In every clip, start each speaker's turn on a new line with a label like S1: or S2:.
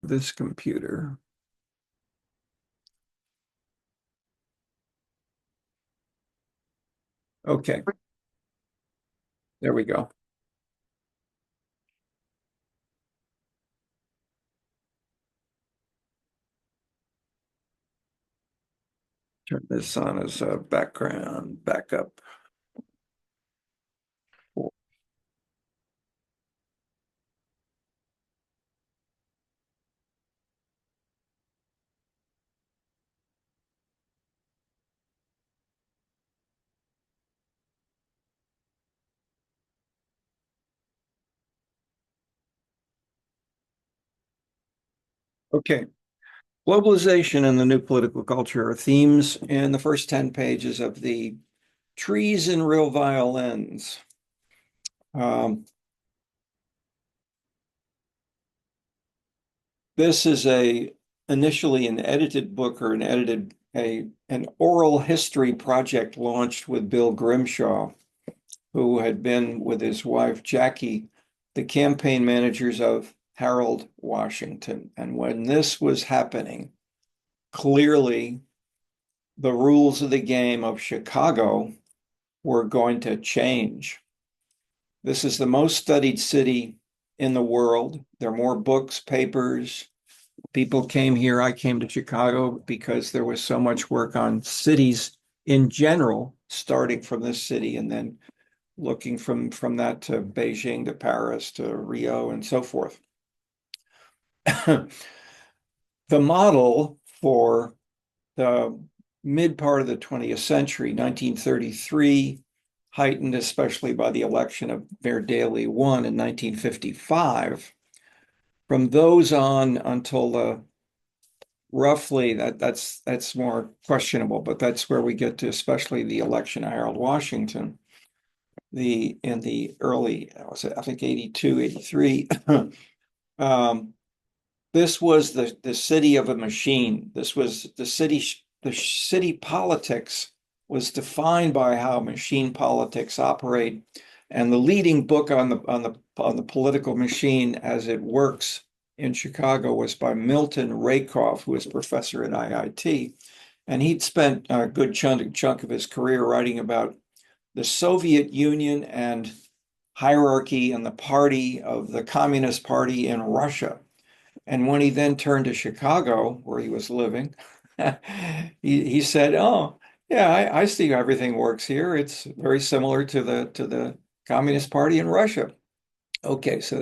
S1: this computer. Okay. There we go. Turn this on as a background backup. Okay. Globalization and the new political culture are themes in the first 10 pages of the Trees and Real Violins. This is initially an edited book or an oral history project launched with Bill Grimshaw, who had been with his wife Jackie, the campaign managers of Harold Washington. And when this was happening, clearly the rules of the game of Chicago were going to change. This is the most studied city in the world. There are more books, papers. People came here. I came to Chicago because there was so much work on cities in general, starting from this city and then looking from that to Beijing, to Paris, to Rio, and so forth. The model for the mid part of the 20th century, 1933, heightened especially by the election of Mayor Daley I in 1955. From those on until roughly, that's more questionable, but that's where we get to especially the election of Harold Washington in the early, I think 82, 83. This was the city of a machine. This was the city politics was defined by how machine politics operate. And the leading book on the political machine as it works in Chicago was by Milton Rakoff, who was a professor at IIT. And he'd spent a good chunk of his career writing about the Soviet Union and hierarchy and the party of the Communist Party in Russia. And when he then turned to Chicago, where he was living, he said, "Oh, yeah, I see how everything works here. It's very similar to the Communist Party in Russia." Okay, so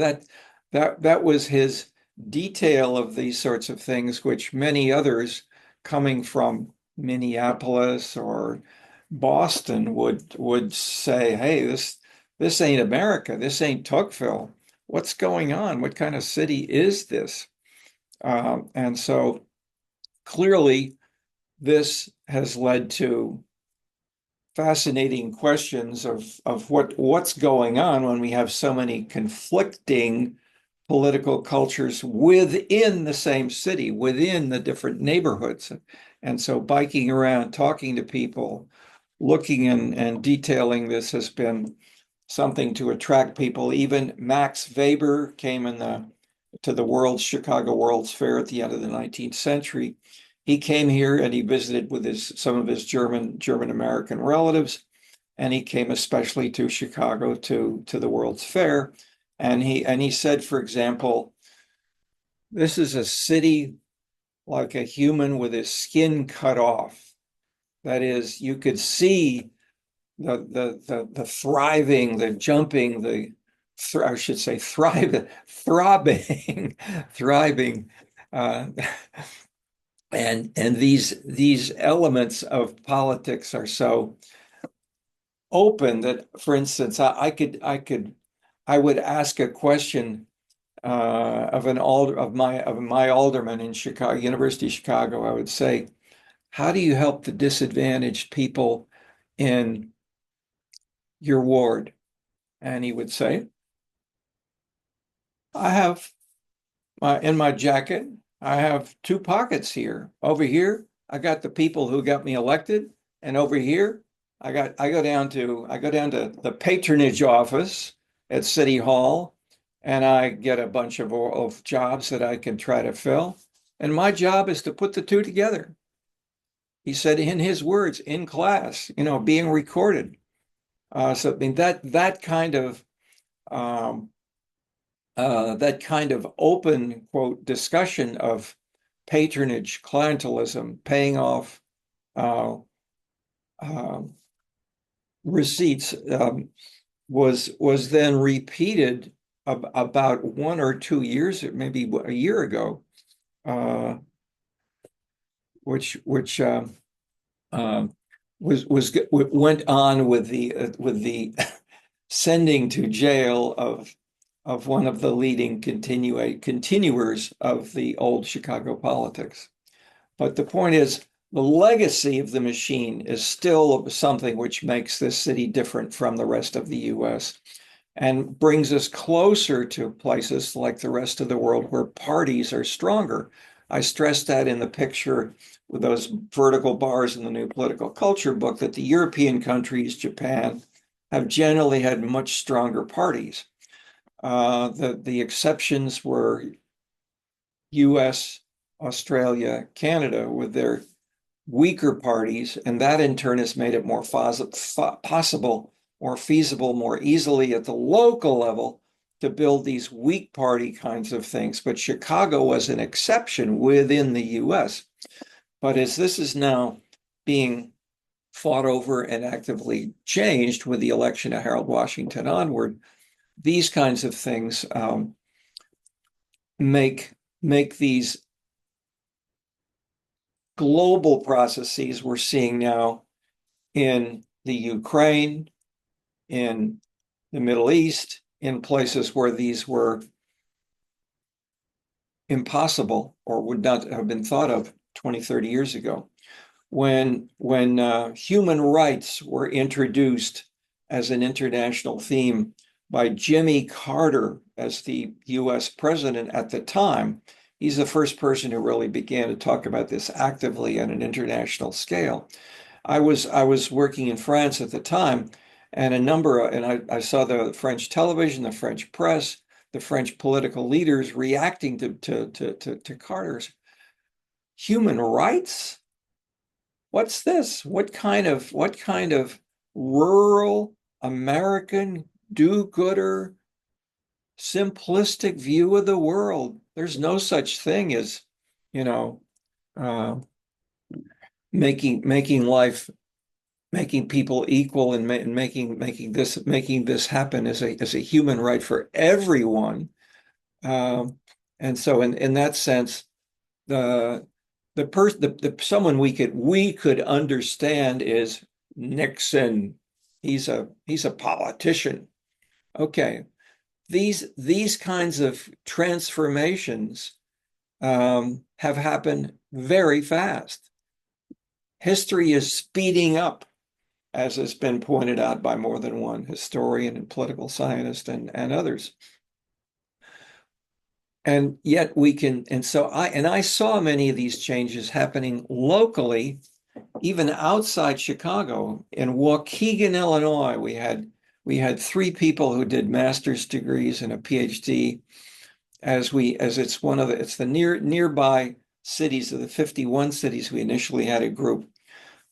S1: that was his detail of these sorts of things, which many others coming from Minneapolis or Boston would say, "Hey, this ain't America. This ain't Tocqueville. What's going on? What kind of city is this?" And so clearly, this has led to fascinating questions of what's going on when we have so many conflicting political cultures within the same city, within the different neighborhoods. And so biking around, talking to people, looking and detailing this has been something to attract people. Even Max Weber came to the Chicago World's Fair at the end of the 19th century. He came here and he visited with some of his German American relatives, and he came especially to Chicago to the World's Fair. And he said, for example, this is a city like a human with his skin cut off. That is, you could see the thriving, the jumping, I should say throbbing, thriving, and these elements of politics are so open that, for instance, I would ask a question of my alderman in Chicago, University of Chicago. I would say, how do you help the disadvantaged people in your ward? And he would say, I have in my jacket, I have two pockets here. Over here, I got the people who got me elected, and over here, I go down to the patronage office at City Hall, and I get a bunch of jobs that I can try to fill. And my job is to put the two together. He said in his words in class, being recorded. So I mean um, that kind of open quote discussion of patronage, clientelism, paying off uh, uh, receipts was then repeated about 1 or 2 years, maybe a year ago, uh, which um, went on with the sending to jail of one of the leading continuers of the old Chicago politics. But the point is, the legacy of the machine is still something which makes this city different from the rest of the US and brings us closer to places like the rest of the world where parties are stronger. I stressed that in the picture with those vertical bars in the New Political Culture book, that the European countries, Japan, have generally had much stronger parties. The exceptions were US, Australia, Canada, with their weaker parties, and that in turn has made it more possible, more feasible, more easily at the local level to build these weak party kinds of things. But Chicago was an exception within the US. But as this is now being fought over and actively changed with the election of Harold Washington onward, these kinds of things make these global processes we're seeing now in the Ukraine, in the Middle East, in places where these were impossible or would not have been thought of 20, 30 years ago. When human rights were introduced as an international theme by Jimmy Carter as the US president at the time, he's the first person who really began to talk about this actively on an international scale. I was working in France at the time, and I saw the French television, the French press, the French political leaders reacting to Carter's human rights. What's this? What kind of rural American do-gooder, simplistic view of the world? There's no such thing as, you know, uh, making life, making people equal, and making this happen as a human right for everyone. Um, and so, in that sense, the someone we could understand is Nixon. He's a politician. Okay, these kinds of transformations have happened very fast. History is speeding up, as has been pointed out by more than one historian and political scientist and others. And yet I saw many of these changes happening locally, even outside Chicago. In Waukegan, Illinois, we had three people who did master's degrees and a PhD, as it's the nearby cities of the 51 cities. We initially had a group.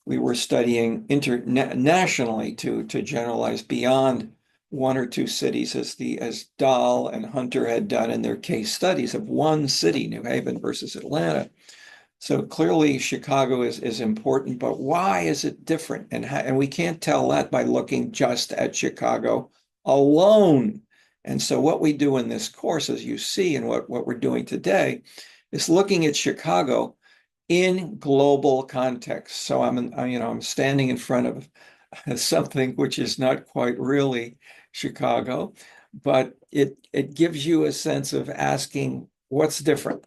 S1: We were studying internationally to generalize beyond one or two cities, as Dahl and Hunter had done in their case studies of one city, New Haven versus Atlanta. So clearly Chicago is important, but why is it different? And we can't tell that by looking just at Chicago alone. And so what we do in this course, as you see, and what we're doing today, is looking at Chicago in global context. So I'm standing in front of something which is not quite really Chicago, but it gives you a sense of asking what's different.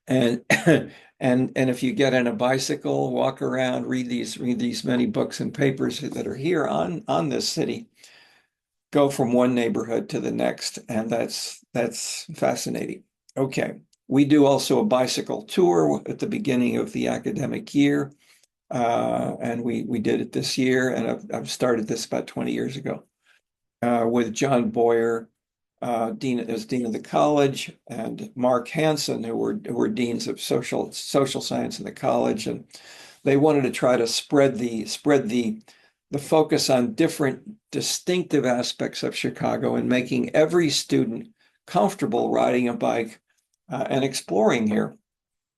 S1: And and if you get on a bicycle, walk around, read these many books and papers that are here on this city, go from one neighborhood to the next, and that's fascinating. Okay. We do also a bicycle tour at the beginning of the academic year, and we did it this year, and I've started this about 20 years ago with John Boyer dean of the college, and Mark Hansen, who were deans of social science in the college, and they wanted to try to spread the focus on different distinctive aspects of Chicago and making every student comfortable riding a bike and exploring here.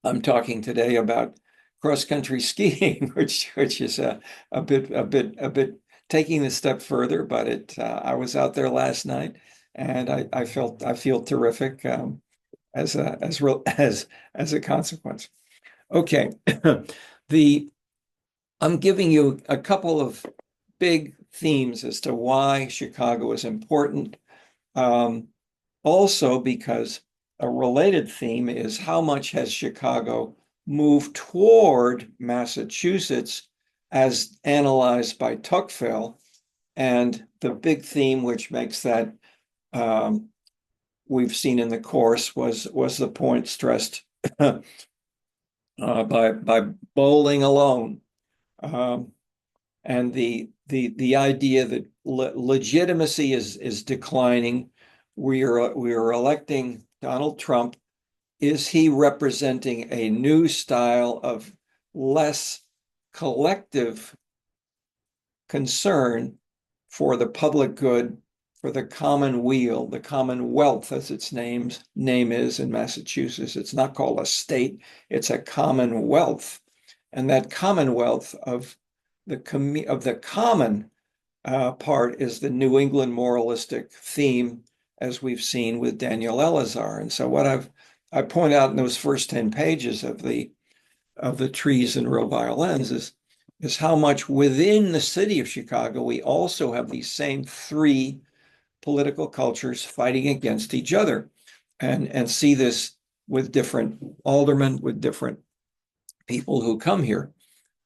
S1: I'm talking today about cross-country skiing, which is a bit taking a step further, but I was out there last night and I feel terrific as a consequence. Okay, I'm giving you a couple of big themes as to why Chicago is important. Also, because a related theme is how much has Chicago moved toward Massachusetts as analyzed by Tocqueville, and the big theme which makes that we've seen in the course was the point stressed by Bowling alone, and the idea that legitimacy is declining. We are electing Donald Trump. Is he representing a new style of less collective concern for the public good, for the common weal, the commonwealth, as its name is in Massachusetts? It's not called a state, it's a commonwealth. And that commonwealth of the common part is the New England moralistic theme, as we've seen with Daniel Elazar. And so what I point out in those first 10 pages of the Trees and Real Violins is how much within the city of Chicago we also have these same three political cultures fighting against each other, and see this with different aldermen, with different people who come here.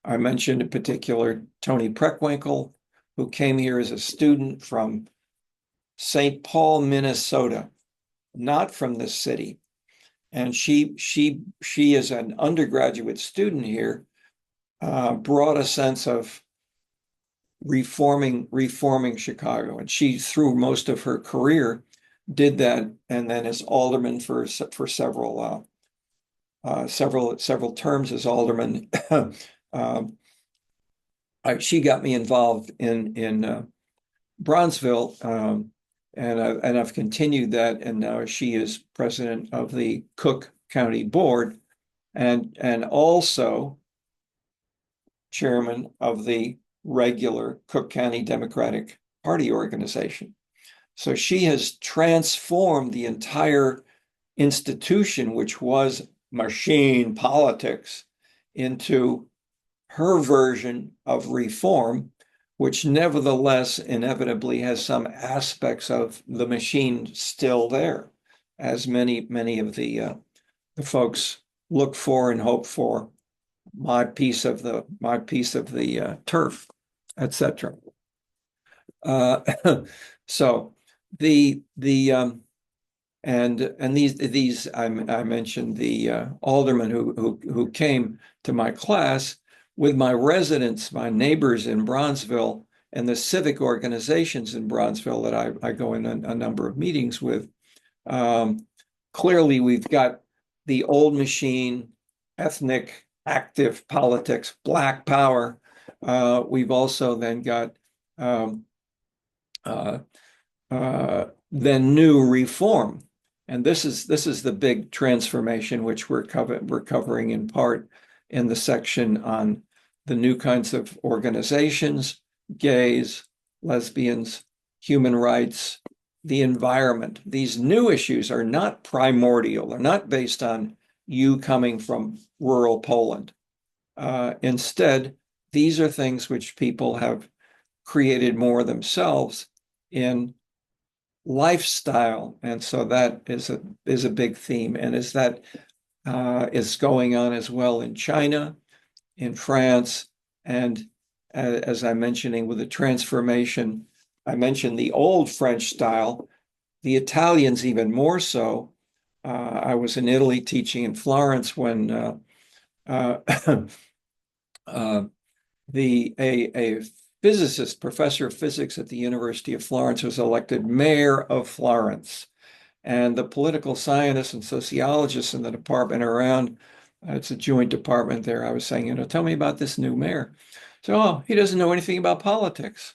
S1: I mentioned in particular Toni Preckwinkle, who came here as a student from St. Paul, Minnesota, not from this city. And she as an undergraduate student here brought a sense of reforming Chicago. And she, through most of her career, did that, and then as alderman for several terms as alderman. She got me involved in Bronzeville, and I've continued that, and now she is president of the Cook County Board, and also chairman of the regular Cook County Democratic Party organization. So she has transformed the entire institution, which was machine politics, into her version of reform, which nevertheless inevitably has some aspects of the machine still there, as many of the folks look for and hope for my piece of the turf, etc. So and these I mentioned the aldermen who came to my class, with my residents, my neighbors in Bronzeville, and the civic organizations in Bronzeville that I go in a number of meetings with. Clearly, we've got the old machine, ethnic, active politics, Black power. We've also then got then new reform. And this is the big transformation, which we're covering in part in the section on the new kinds of organizations, gays, lesbians, human rights, the environment. These new issues are not primordial. They're not based on you coming from rural Poland. Instead, these are things which people have created more themselves in lifestyle. And so that is a big theme. And as that is going on as well in China, in France, and as I'm mentioning with the transformation, I mentioned the old French style, the Italians even more so. I was in Italy teaching in Florence when a physicist, professor of physics at the University of Florence, was elected mayor of Florence. And the political scientists and sociologists in the department around, it's a joint department there. I was saying, tell me about this new mayor. So, oh, he doesn't know anything about politics.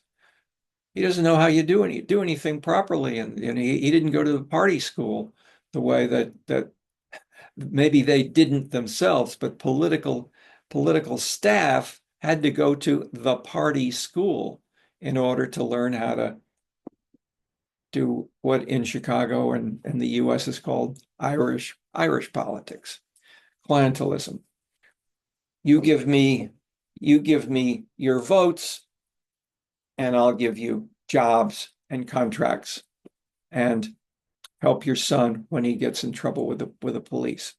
S1: He doesn't know how you do anything properly. And he didn't go to the party school the way that maybe they didn't themselves, but political staff had to go to the party school in order to learn how to do what in Chicago and the US is called Irish politics, clientelism. You give me your votes, and I'll give you jobs and contracts and help your son when he gets in trouble with the police.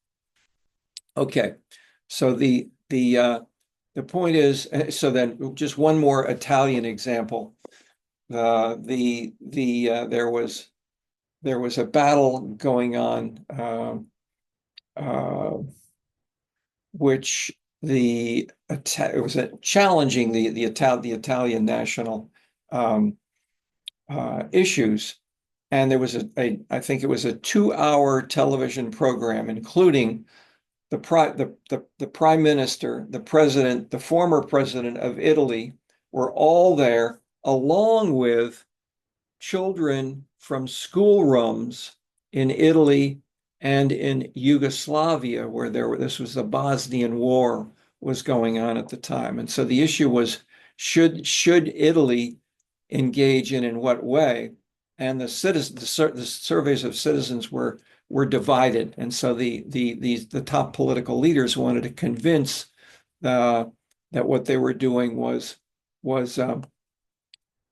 S1: Okay, so the point is, so then just one more Italian example. There was a battle going on, which it was challenging the Italian national issues, and there was I think it was a 2-hour television program, including the prime minister, the president, the former president of Italy were all there, along with children from schoolrooms in Italy and in Yugoslavia, where this was the Bosnian War was going on at the time. And so the issue was, should Italy engage in what way? And the surveys of citizens were divided. And so the top political leaders wanted to convince that what they were doing was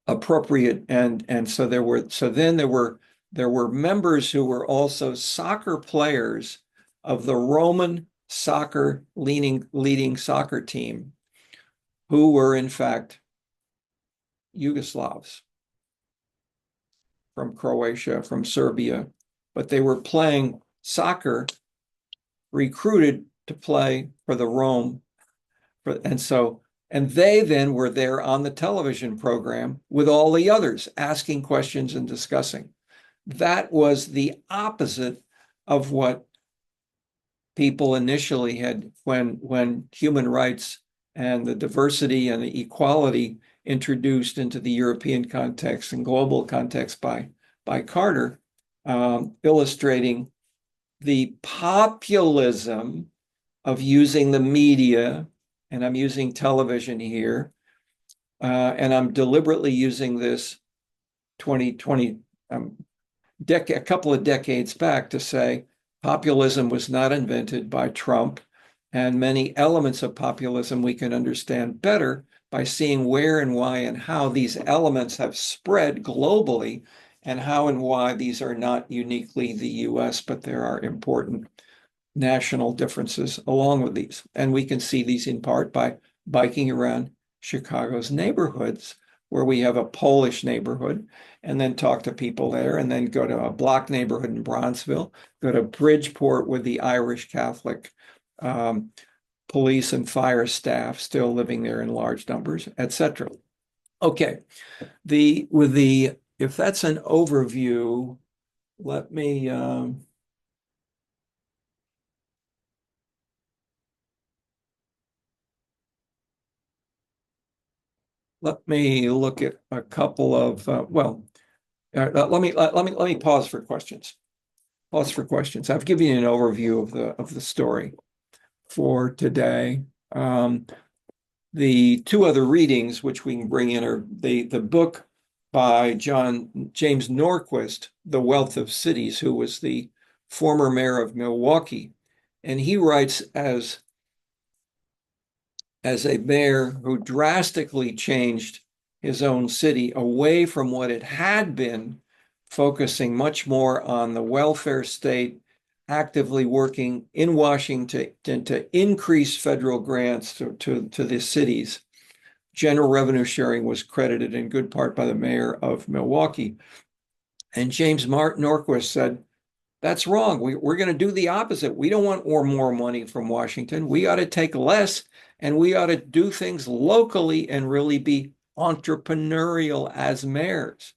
S1: appropriate, and so there were members who were also soccer players of the Roman soccer leading soccer team, who were in fact Yugoslavs from Croatia, from Serbia, but they were playing soccer, recruited to play for the Rome, and they then were there on the television program with all the others, asking questions and discussing. That was the opposite of what people initially had when human rights and the diversity and the equality introduced into the European context and global context by Carter, illustrating the populism of using the media. And I'm using television here, and I'm deliberately using this 2020 a couple of decades back to say populism was not invented by Trump, and many elements of populism we can understand better by seeing where and why and how these elements have spread globally, and how and why these are not uniquely the US, but there are important national differences along with these. And we can see these in part by biking around Chicago's neighborhoods, where we have a Polish neighborhood, and then talk to people there, and then go to a Block neighborhood in Bronxville, go to Bridgeport with the Irish Catholic police and fire staff still living there in large numbers, etc. Okay, if that's an overview, let me look at a couple of let me pause for questions. I've given you an overview of the story for today. The two other readings which we can bring in are the book by James Norquist, The Wealth of Cities, who was the former mayor of Milwaukee, and he writes as a mayor who drastically changed his own city away from what it had been, focusing much more on the welfare state, actively working in Washington to increase federal grants to the cities. General revenue sharing was credited in good part by the mayor of Milwaukee. And James Norquist said, that's wrong. We're going to do the opposite. We don't want more money from Washington. We ought to take less, and we ought to do things locally and really be entrepreneurial as mayors.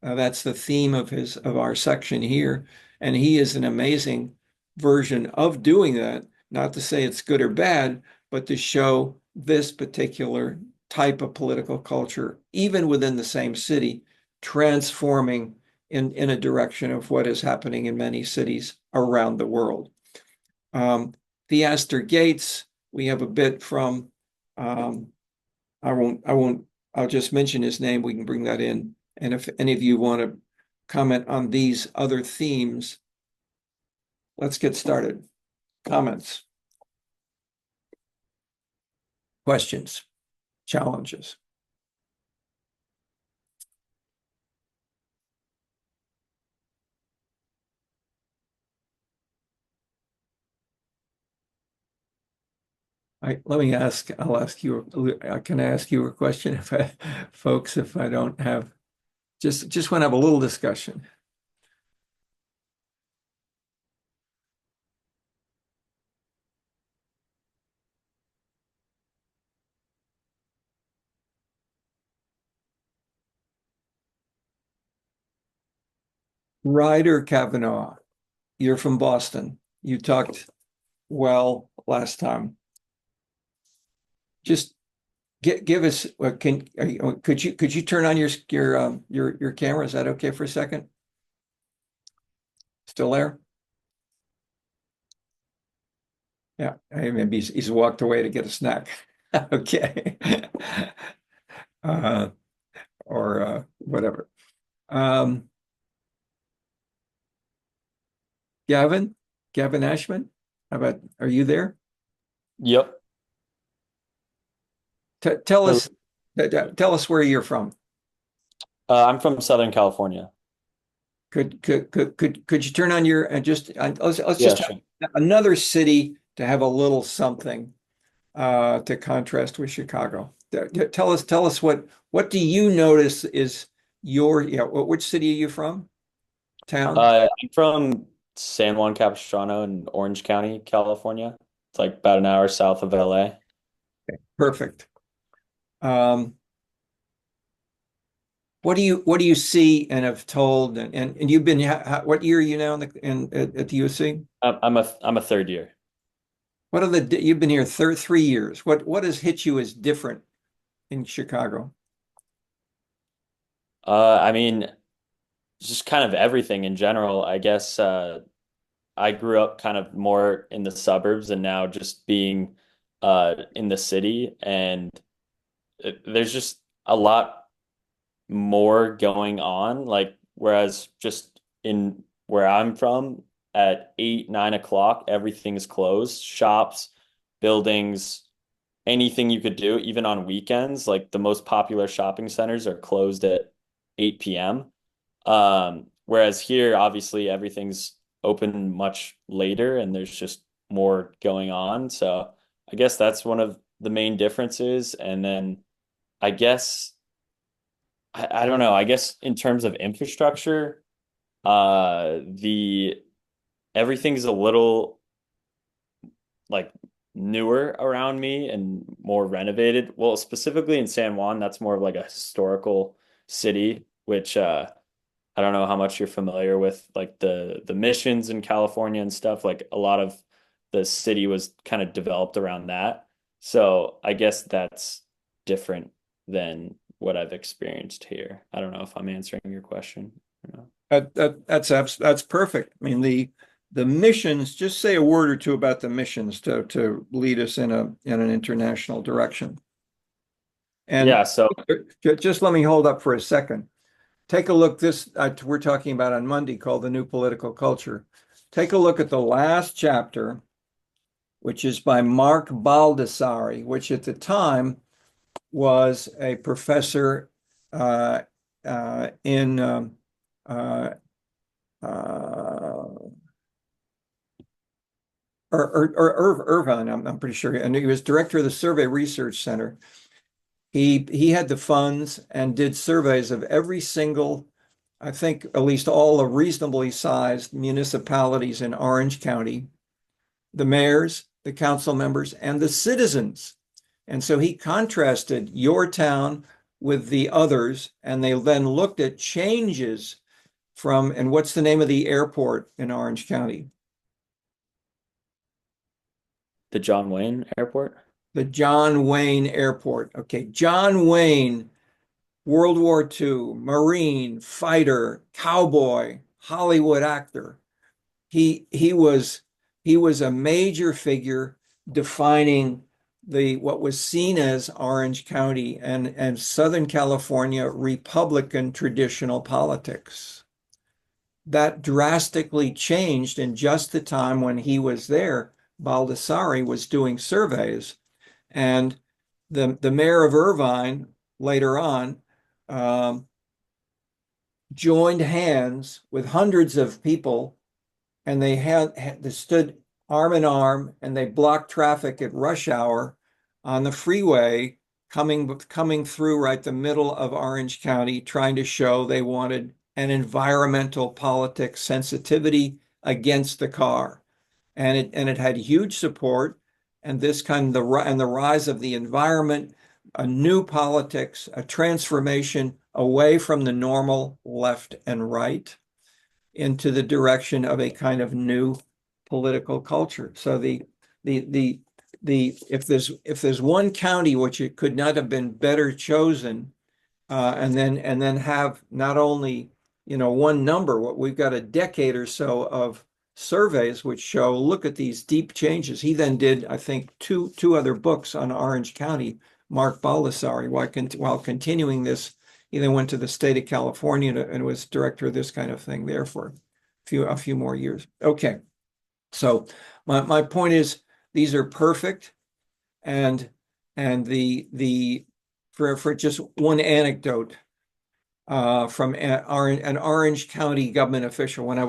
S1: That's the theme of our section here. And he is an amazing version of doing that. Not to say it's good or bad, but to show this particular type of political culture, even within the same city, transforming in a direction of what is happening in many cities around the world. Theaster Gates, we have a bit from, I'll just mention his name. We can bring that in. And if any of you want to comment on these other themes, let's get started. Comments, questions, challenges. I'll ask you, can I ask you a question folks, if I don't have, just want to have a little discussion. Ryder Kavanaugh, you're from Boston. You talked well last time. Just give us, could you turn on your camera? Is that okay for a second? Still there? Yeah, maybe he's walked away to get a snack. Okay. Or whatever. Gavin Ashman, are you there?
S2: Yep.
S1: Tell us where you're from.
S2: I'm from Southern California.
S1: Could you turn on your and just let's
S2: Yeah,
S1: just
S2: sure.
S1: have another city to have a little something to contrast with Chicago. Tell us what do you notice is which city are you from? Town?
S2: I'm from San Juan Capistrano in Orange County, California. It's like about an hour south of LA.
S1: Perfect. What do you see and have told and you've been what year are you now at the USC?
S2: I'm a third year.
S1: What are you've been here 3 years. What has hit you as different in Chicago?
S2: I mean, just kind of everything in general. I guess I grew up kind of more in the suburbs and now just being in the city, and there's just a lot more going on. Like, whereas just in where I'm from at 8, 9 o'clock, everything's closed. Shops, buildings, anything you could do, even on weekends, like the most popular shopping centers are closed at 8 p.m. Whereas here, obviously, everything's open much later and there's just more going on. So I guess that's one of the main differences. And then I guess I don't know. I guess in terms of infrastructure, the everything's a little like newer around me and more renovated. Well, specifically in San Juan, that's more of like a historical city, which I don't know how much you're familiar with, like the missions in California and stuff. Like a lot of the city was kind of developed around that. So I guess that's different than what I've experienced here. I don't know if I'm answering your question or not.
S1: That's perfect. I mean, the missions, just say a word or two about the missions to lead us in an international direction. And
S2: Yeah, so
S1: just let me hold up for a second. Take a look. This we're talking about on Monday, called The New Political Culture. Take a look at the last chapter, which is by Mark Baldessari, which at the time was a professor in Irvine, I'm pretty sure, and he was director of the Survey Research Center. He had the funds and did surveys of every single, I think at least all the reasonably sized municipalities in Orange County, the mayors, the council members, and the citizens. And so he contrasted your town with the others, and they then looked at changes from, and what's the name of the airport in Orange County?
S2: The John Wayne Airport.
S1: The John Wayne Airport. Okay, John Wayne, World War II, Marine, fighter, cowboy, Hollywood actor. He was he was a major figure defining the what was seen as Orange County and Southern California Republican traditional politics. That drastically changed in just the time when he was there. Baldessari was doing surveys, and the mayor of Irvine later on um, joined hands with hundreds of people, and they stood arm in arm, and they blocked traffic at rush hour on the freeway coming through right the middle of Orange County, trying to show they wanted an environmental politics sensitivity against the car. And it had huge support, and this kind of the rise of the environment, a new politics, a transformation away from the normal left and right into the direction of a kind of new political culture. So the if there's one county which it could not have been better chosen, and then have not only one number, what we've got a decade or so of surveys which show, look at these deep changes. He then did, I think, two other books on Orange County, Mark Baldessari, while continuing this. He then went to the state of California and was director of this kind of thing there for a few more years. Okay, so my point is, these are perfect, and the for just one anecdote from an Orange County government official. When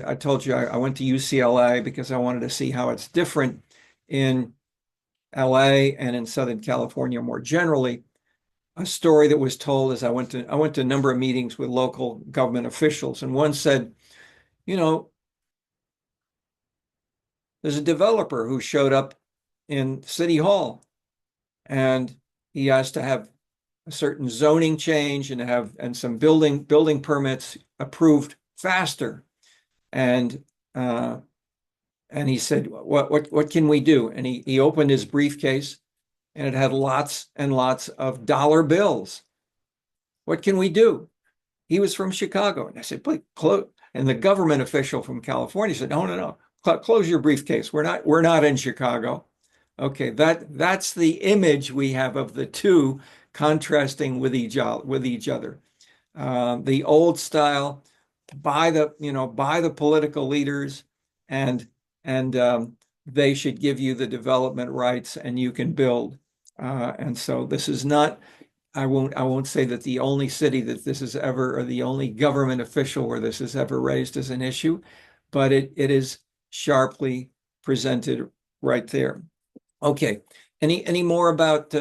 S1: I told you I went to UCLA because I wanted to see how it's different in LA and in Southern California more generally. A story that was told as I went to a number of meetings with local government officials, and one said, you know, there's a developer who showed up in City Hall, and he has to have a certain zoning change and some building permits approved faster. And uh, and he said, what can we do? And he opened his briefcase, and it had lots and lots of dollar bills. What can we do? He was from Chicago. And I said, please close. And the government official from California said, no, no, no, close your briefcase. We're not in Chicago. Okay, that's the image we have of the two contrasting with each other. The old style by the political leaders, and they should give you the development rights and you can build. And so this is not, I won't say that the only city that this is ever, or the only government official where this is ever raised as an issue, but it is sharply presented right there. Okay. Any more about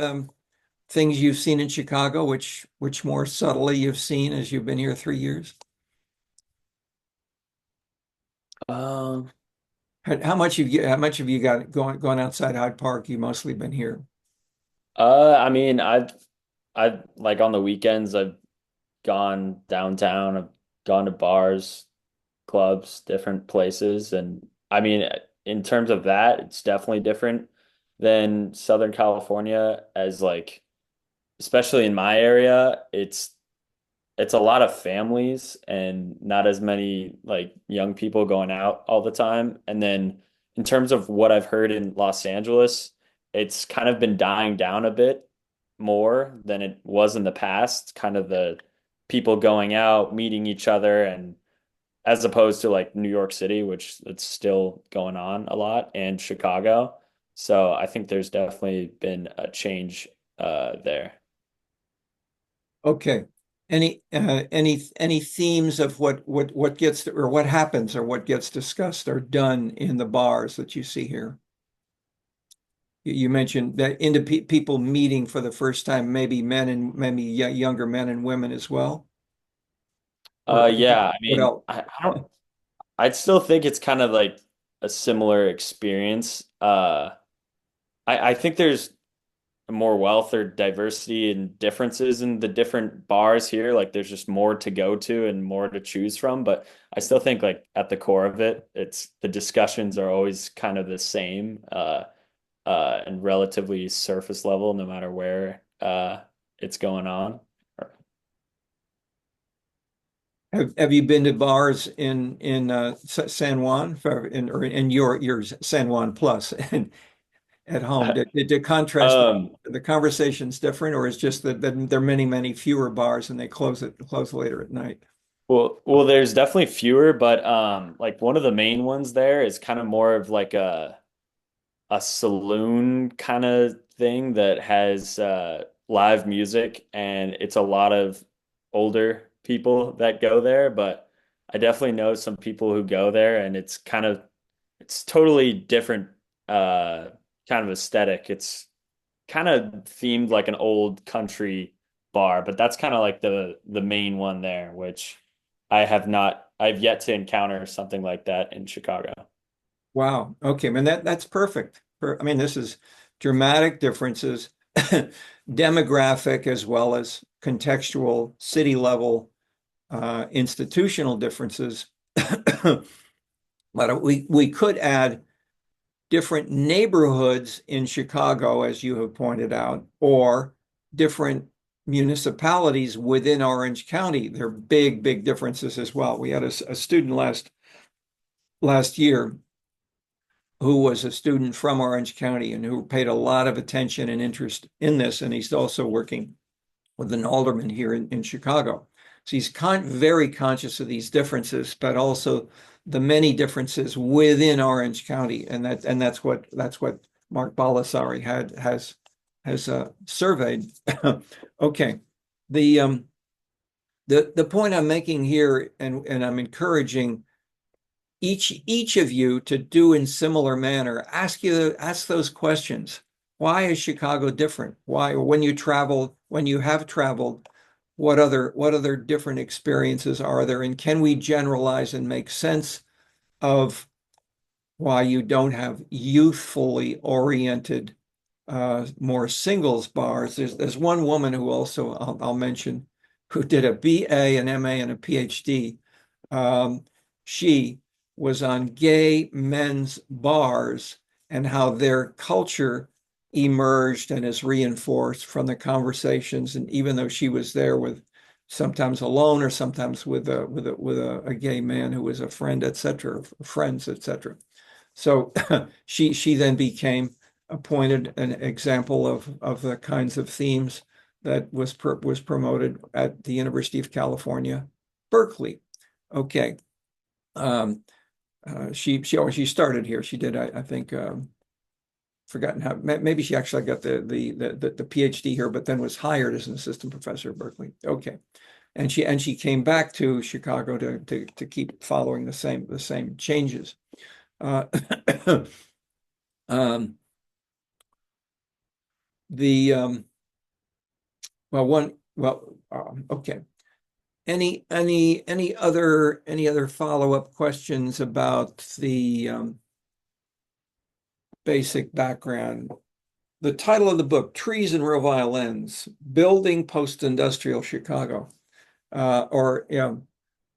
S1: things you've seen in Chicago, which more subtly you've seen as you've been here 3 years?
S2: Um,
S1: How much have you got going outside Hyde Park? You mostly been here.
S2: I mean, I like on the weekends, I've gone downtown, I've gone to bars, clubs, different places. And I mean, in terms of that, it's definitely different than Southern California, as like, especially in my area, it's a lot of families and not as many like young people going out all the time. And then in terms of what I've heard in Los Angeles, it's kind of been dying down a bit more than it was in the past, kind of the people going out, meeting each other, and as opposed to like New York City, which it's still going on a lot, and Chicago. So I think there's definitely been a change there.
S1: Okay. Any themes of what gets or what happens or what gets discussed or done in the bars that you see here? You mentioned that into people meeting for the first time, maybe men and maybe younger men and women as well, or
S2: Yeah, I
S1: what
S2: mean,
S1: else?
S2: I don't, I'd still think it's kind of like a similar experience. I think there's more wealth or diversity and differences in the different bars here. Like there's just more to go to and more to choose from. But I still think like at the core of it, it's the discussions are always kind of the same, and relatively surface level, no matter where it's going on.
S1: Have you been to bars in San Juan or in your San Juan Plus and at home? Did the contrast
S2: Um,
S1: the conversations different, or is just that there are many fewer bars and they close later at night?
S2: well, there's definitely fewer, but like one of the main ones there is kind of more of like a saloon kind of thing that has live music, and it's a lot of older people that go there, but I definitely know some people who go there, and it's totally different uh kind of aesthetic. It's kind of themed like an old country bar, but that's kind of like the main one there, which I've yet to encounter something like that in Chicago.
S1: Wow. Okay, man, that's perfect. I mean, this is dramatic differences, demographic as well as contextual, city level, institutional differences. But we could add different neighborhoods in Chicago, as you have pointed out, or different municipalities within Orange County. There are big differences as well. We had a student last year who was a student from Orange County and who paid a lot of attention and interest in this. And he's also working with an alderman here in Chicago. So he's very conscious of these differences, but also the many differences within Orange County. And that's what Mark Balasari has surveyed. Okay. The point I'm making here, and I'm encouraging each of you to do in similar manner. Ask those questions. Why is Chicago different? Why, when you have traveled, what other different experiences are there? And can we generalize and make sense of why you don't have youthfully oriented, more singles bars? There's one woman who also I'll mention who did a BA, an MA, and a PhD. She was on gay men's bars and how their culture emerged and is reinforced from the conversations. And even though she was there with sometimes alone or sometimes with a gay man who was a friend, etc., friends, etc. So she then became appointed an example of the kinds of themes that was promoted at the University of California, Berkeley. Okay. She started here. She did, I think, forgotten how, maybe she actually got the PhD here, but then was hired as an assistant professor at Berkeley. Okay. And she came back to Chicago to keep following the same changes. Um, the okay. Any other follow-up questions about the basic background? The title of the book, Trees and Real Violins, Building Post-Industrial Chicago. Or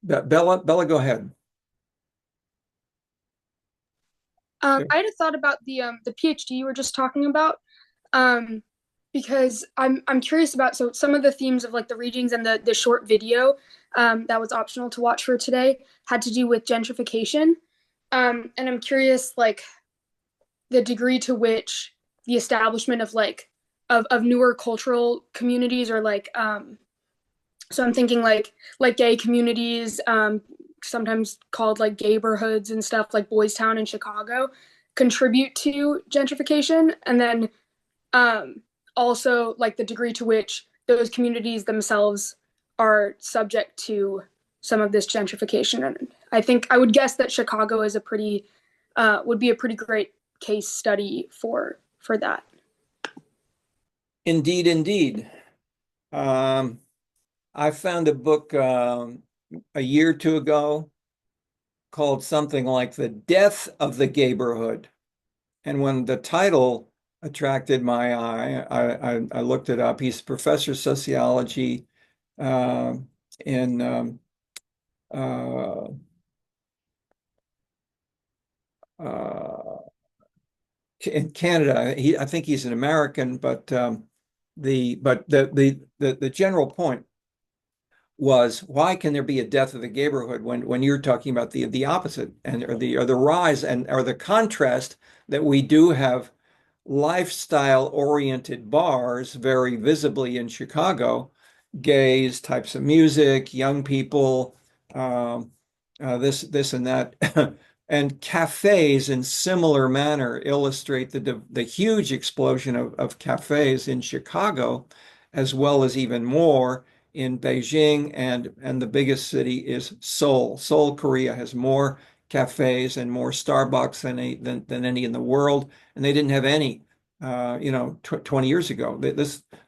S1: Bella, go ahead.
S3: I had a thought about the PhD you were just talking about, because I'm curious about, so some of the themes of like the readings and the short video that was optional to watch for today had to do with gentrification, and I'm curious like the degree to which the establishment of like of newer cultural communities or like so I'm thinking like gay communities, sometimes called like gayborhoods and stuff like Boys Town in Chicago, contribute to gentrification, and then also like the degree to which those communities themselves are subject to some of this gentrification. And I think I would guess that Chicago is a pretty would be a pretty great case study for that.
S1: Indeed. I found a book a year or two ago called something like The Death of the Gayborhood. And when the title attracted my eye. I looked it up. He's a professor of sociology in uh, uh, in Canada. I think he's an American, but the general point was, why can there be a death of the neighborhood when you're talking about the opposite, and or the rise and or the contrast, that we do have lifestyle oriented bars very visibly in Chicago, gays, types of music, young people, um, this and that. And cafes in similar manner illustrate the huge explosion of cafes in Chicago, as well as even more in Beijing, and the biggest city is Seoul. Seoul, Korea has more cafes and more Starbucks than any in the world, and they didn't have any 20 years ago.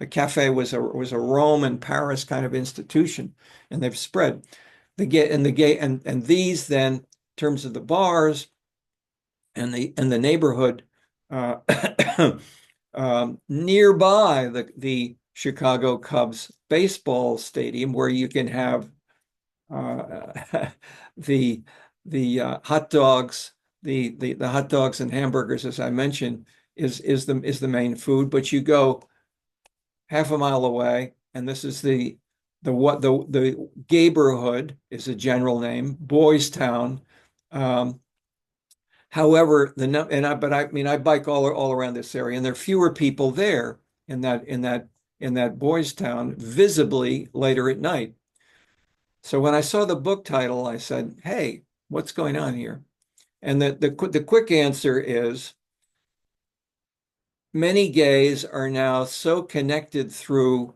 S1: A cafe was a Rome and Paris kind of institution, and they've spread. And these then, in terms of the bars and the neighborhood nearby the Chicago Cubs baseball stadium, where you can have the hot dogs, the hot dogs and hamburgers, as I mentioned, is the main food. But you go half a mile away, and this is the neighborhood is a general name, Boys Town. However, I bike all around this area, and there are fewer people there in that Boys Town visibly later at night. So when I saw the book title, I said, "Hey, what's going on here?" And the quick answer is, many gays are now so connected through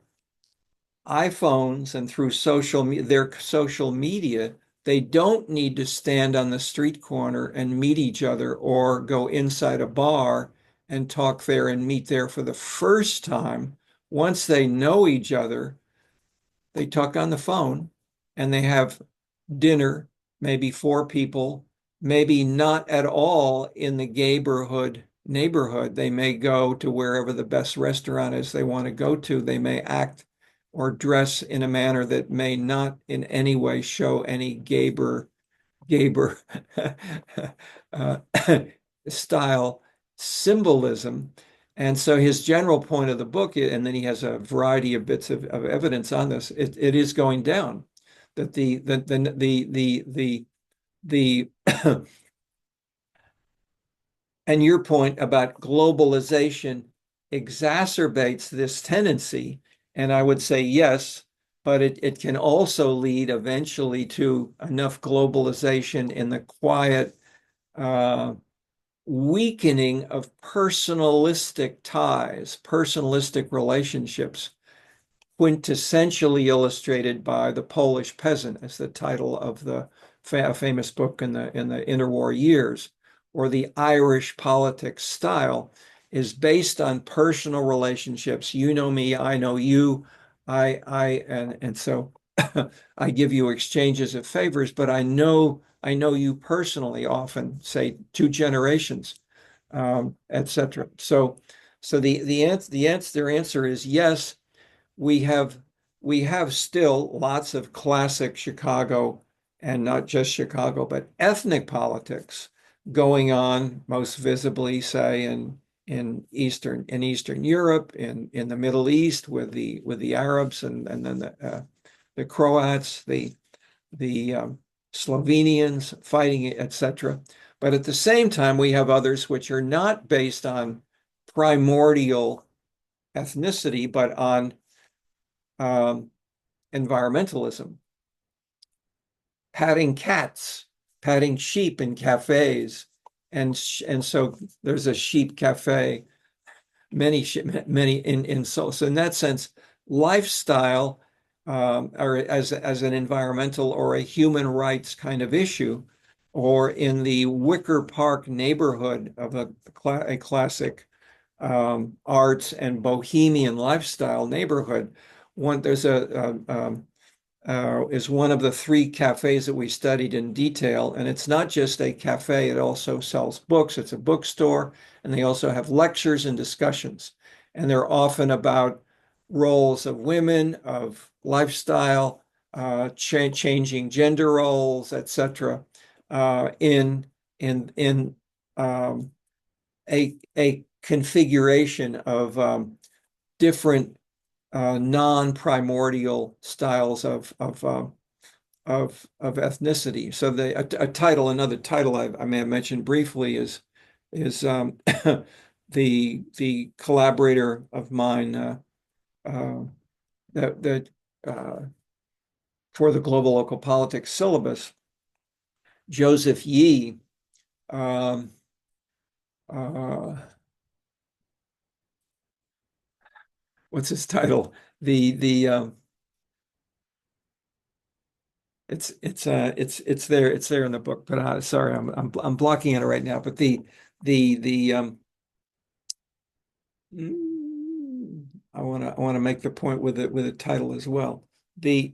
S1: iPhones and through their social media, they don't need to stand on the street corner and meet each other, or go inside a bar and talk there and meet there for the first time. Once they know each other, they talk on the phone and they have dinner, maybe 4 people, maybe not at all in the neighborhood. They may go to wherever the best restaurant is they want to go to. They may act or dress in a manner that may not in any way show any gayber uh, style symbolism. And so his general point of the book, and then he has a variety of bits of evidence on this, it is going down, that the and your point about globalization exacerbates this tendency. And I would say yes, but it can also lead eventually to enough globalization in the quiet weakening of personalistic ties, personalistic relationships, quintessentially illustrated by The Polish Peasant, as the title of the famous book in the interwar years, or the Irish politics style, is based on personal relationships. You know me, I know you, and so I give you exchanges of favors, but I know you personally, often, say 2 generations, etc. So their answer is yes. We have still lots of classic Chicago, and not just Chicago, but ethnic politics going on, most visibly, say, in Eastern Europe, in the Middle East, with the Arabs, and then the Croats, the Slovenians fighting, etc. But at the same time, we have others which are not based on primordial ethnicity, but on environmentalism, patting cats, patting sheep in cafes, and so there's a sheep cafe, many in Seoul. So in that sense, lifestyle, or as an environmental or a human rights kind of issue, or in the Wicker Park neighborhood of a classic arts and bohemian lifestyle neighborhood. There's is one of the 3 cafes that we studied in detail. And it's not just a cafe, it also sells books. It's a bookstore, and they also have lectures and discussions. And they're often about roles of women, of lifestyle, changing gender roles, etc., in a configuration of different non-primordial styles of ethnicity. So another title I may have mentioned briefly is the collaborator of mine that for the global local politics syllabus, Joseph Yee. What's his title? It's there in the book, but sorry, I'm blocking it right now. But I want to make the point with a title as well. The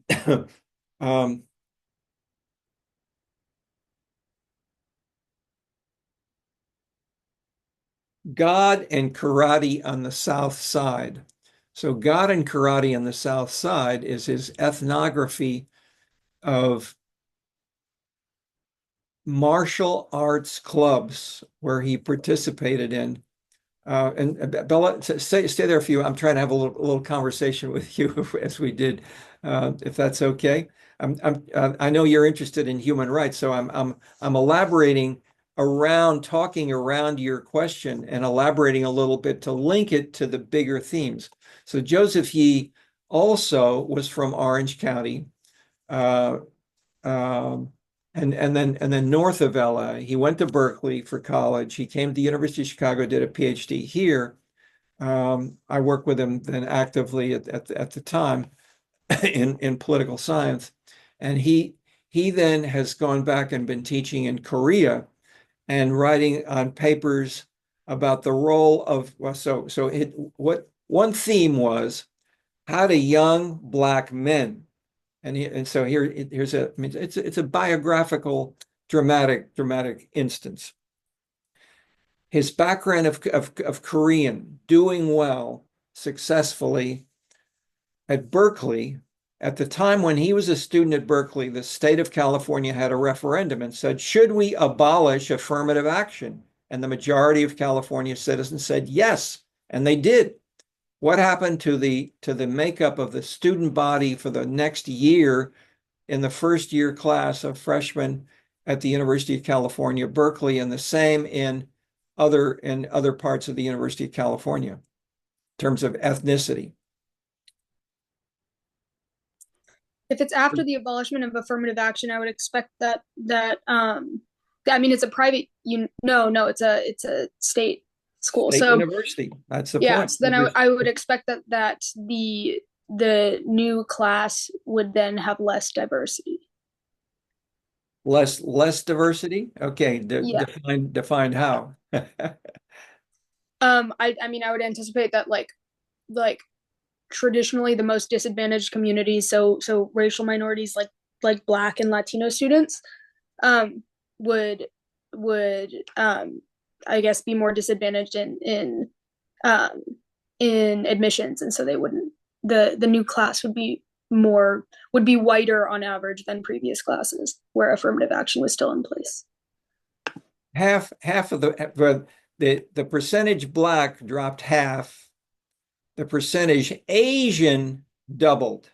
S1: God and karate on the South Side. So God and karate on the South Side is his ethnography of martial arts clubs where he participated in. And Bella, stay there a few. I'm trying to have a little conversation with you as we did, if that's okay. I know you're interested in human rights, so I'm elaborating talking around your question and elaborating a little bit to link it to the bigger themes. So Joseph Yee also was from Orange County, and then north of LA. He went to Berkeley for college. He came to the University of Chicago, did a PhD here. I worked with him then actively at the time in political science. And he then has gone back and been teaching in Korea and writing on papers about the role of, what one theme was, how do young Black men, so here's it's a biographical dramatic instance. His background of Korean, doing well successfully at Berkeley. At the time when he was a student at Berkeley, the state of California had a referendum and said, should we abolish affirmative action? And the majority of California citizens said yes, and they did. What happened to the makeup of the student body for the next year in the first year class of freshmen at the University of California, Berkeley, and the same in other parts of the University of California in terms of ethnicity?
S3: If it's after the abolishment of affirmative action, I would expect that I mean, it's a private it's a state school.
S1: State
S3: so
S1: university. That's the
S3: yeah,
S1: point.
S3: so then I would expect that the new class would then have less diversity.
S1: Less diversity? Okay,
S3: Yeah.
S1: define how.
S3: I mean, I would anticipate that like traditionally the most disadvantaged communities, so racial minorities like Black and Latino students, would I guess be more disadvantaged in admissions, and so they wouldn't the new class would be whiter on average than previous classes where affirmative action was still in place.
S1: Half of the percentage Black dropped half. The percentage Asian doubled.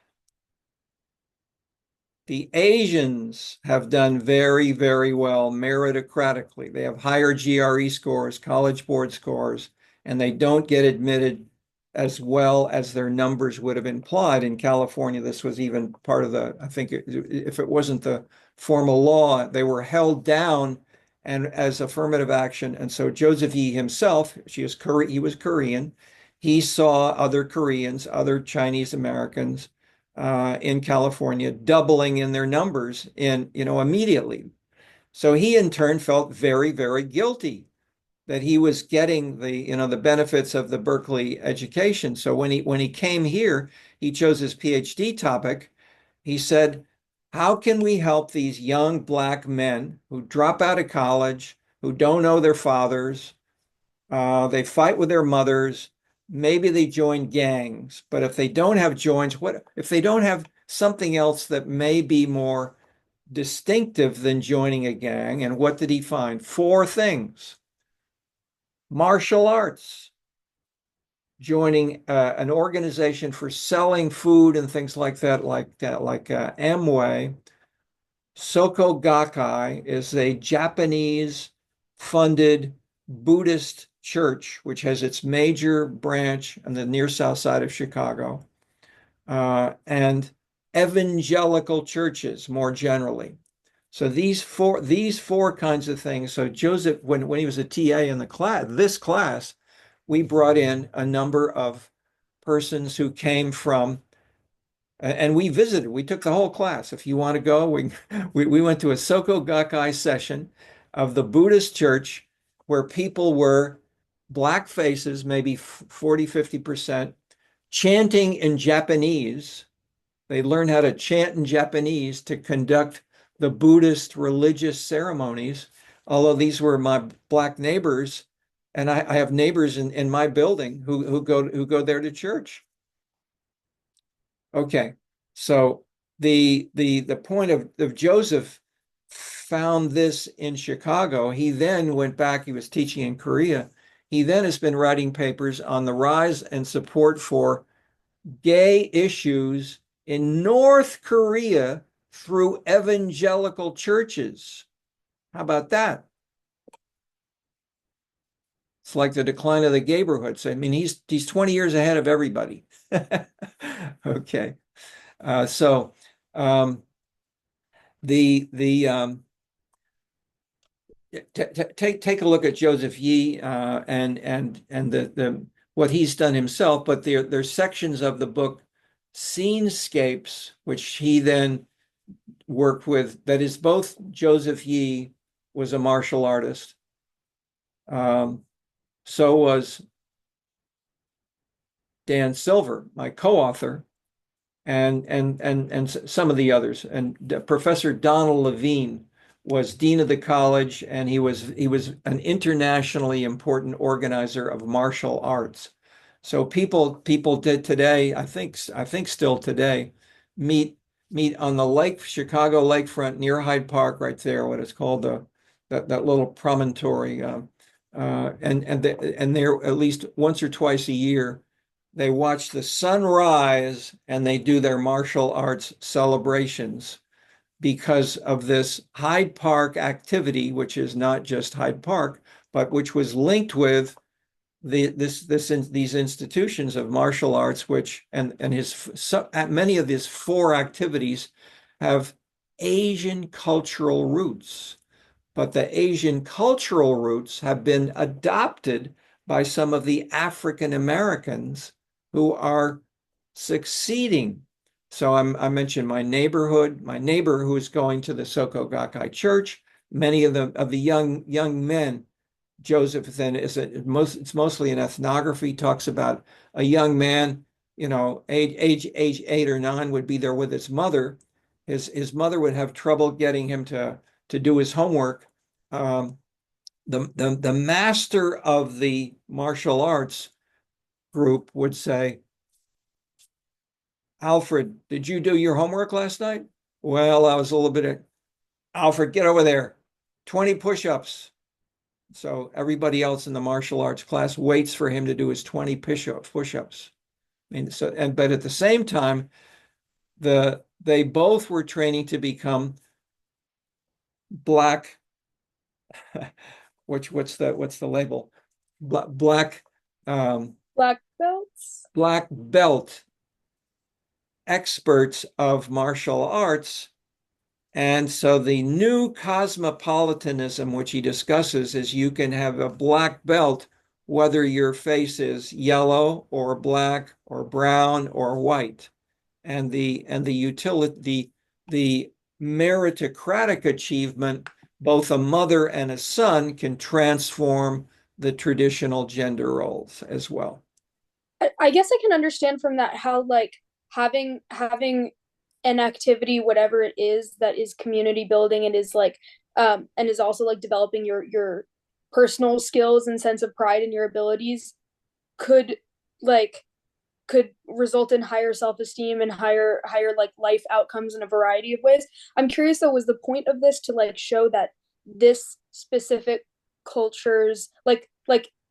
S1: The Asians have done very, very well meritocratically. They have higher GRE scores, College Board scores, and they don't get admitted as well as their numbers would have implied. In California, this was even part of I think if it wasn't the formal law, they were held down and as affirmative action. And so Joseph Yee himself, he was Korean. He saw other Koreans, other Chinese Americans in California doubling in their numbers immediately. So he in turn felt very, very guilty that he was getting the benefits of the Berkeley education. So when he came here, he chose his PhD topic He said, how can we help these young Black men who drop out of college, who don't know their fathers? They fight with their mothers. Maybe they join gangs, but if they don't have joins, what if they don't have something else that may be more distinctive than joining a gang? And what did he find? Four things: martial arts, joining an organization for selling food and things like that, like Amway. Soko Gakkai is a Japanese funded Buddhist church, which has its major branch on the near south side of Chicago, and evangelical churches more generally. So these four kinds of things. So Joseph, when he was a TA in this class, we brought in a number of persons who came from, and we visited. We took the whole class. If you want to go, we went to a Soko Gakkai session of the Buddhist church where people were Black faces, maybe 40, 50%, chanting in Japanese. They learned how to chant in Japanese to conduct the Buddhist religious ceremonies. Although these were my Black neighbors, and I have neighbors in my building who go there to church. Okay, so the point of Joseph found this in Chicago. He then went back. He was teaching in Korea. He then has been writing papers on the rise and support for gay issues in North Korea through evangelical churches. How about that? It's like the decline of the neighborhoods. I mean, he's 20 years ahead of everybody. Okay. So take a look at Joseph Yee and the what he's done himself, but there's sections of the book Scenescapes, which he then worked with. That is, both Joseph Yee was a martial artist. So was Dan Silver, my co-author, and some of the others. And Professor Donald Levine was dean of the college, and he was an internationally important organizer of martial arts. So people did today, I think still today, meet on the Chicago lakefront near Hyde Park, right there, what is called that little promontory, and there at least once or twice a year they watch the sun rise and they do their martial arts celebrations because of this Hyde Park activity, which is not just Hyde Park, but which was linked with these institutions of martial arts, which many of his four activities have Asian cultural roots. But the Asian cultural roots have been adopted by some of the African Americans who are succeeding. So I mentioned my neighbor who's going to the Soko Gakkai Church. Many of the young men, Joseph then it's mostly an ethnography, talks about a young man, age 8 or 9 would be there with his mother. His mother would have trouble getting him to do his homework. The master of the martial arts group would say, Alfred, did you do your homework last night? Well, I was a little bit Alfred, get over there. 20 push-ups. So everybody else in the martial arts class waits for him to do his 20 push-ups. I mean, but at the same time, they both were training to become Black. What's the label? Black
S3: belts.
S1: Black belt experts of martial arts. And so the new cosmopolitanism, which he discusses, is you can have a black belt whether your face is yellow or black or brown or white. And the meritocratic achievement, both a mother and a son, can transform the traditional gender roles as well.
S3: I guess I can understand from that how having an activity, whatever it is, that is community building and is like and is also like developing your personal skills and sense of pride in your abilities could like could result in higher self-esteem and higher like life outcomes in a variety of ways. I'm curious though, was the point of this to like show that this specific cultures like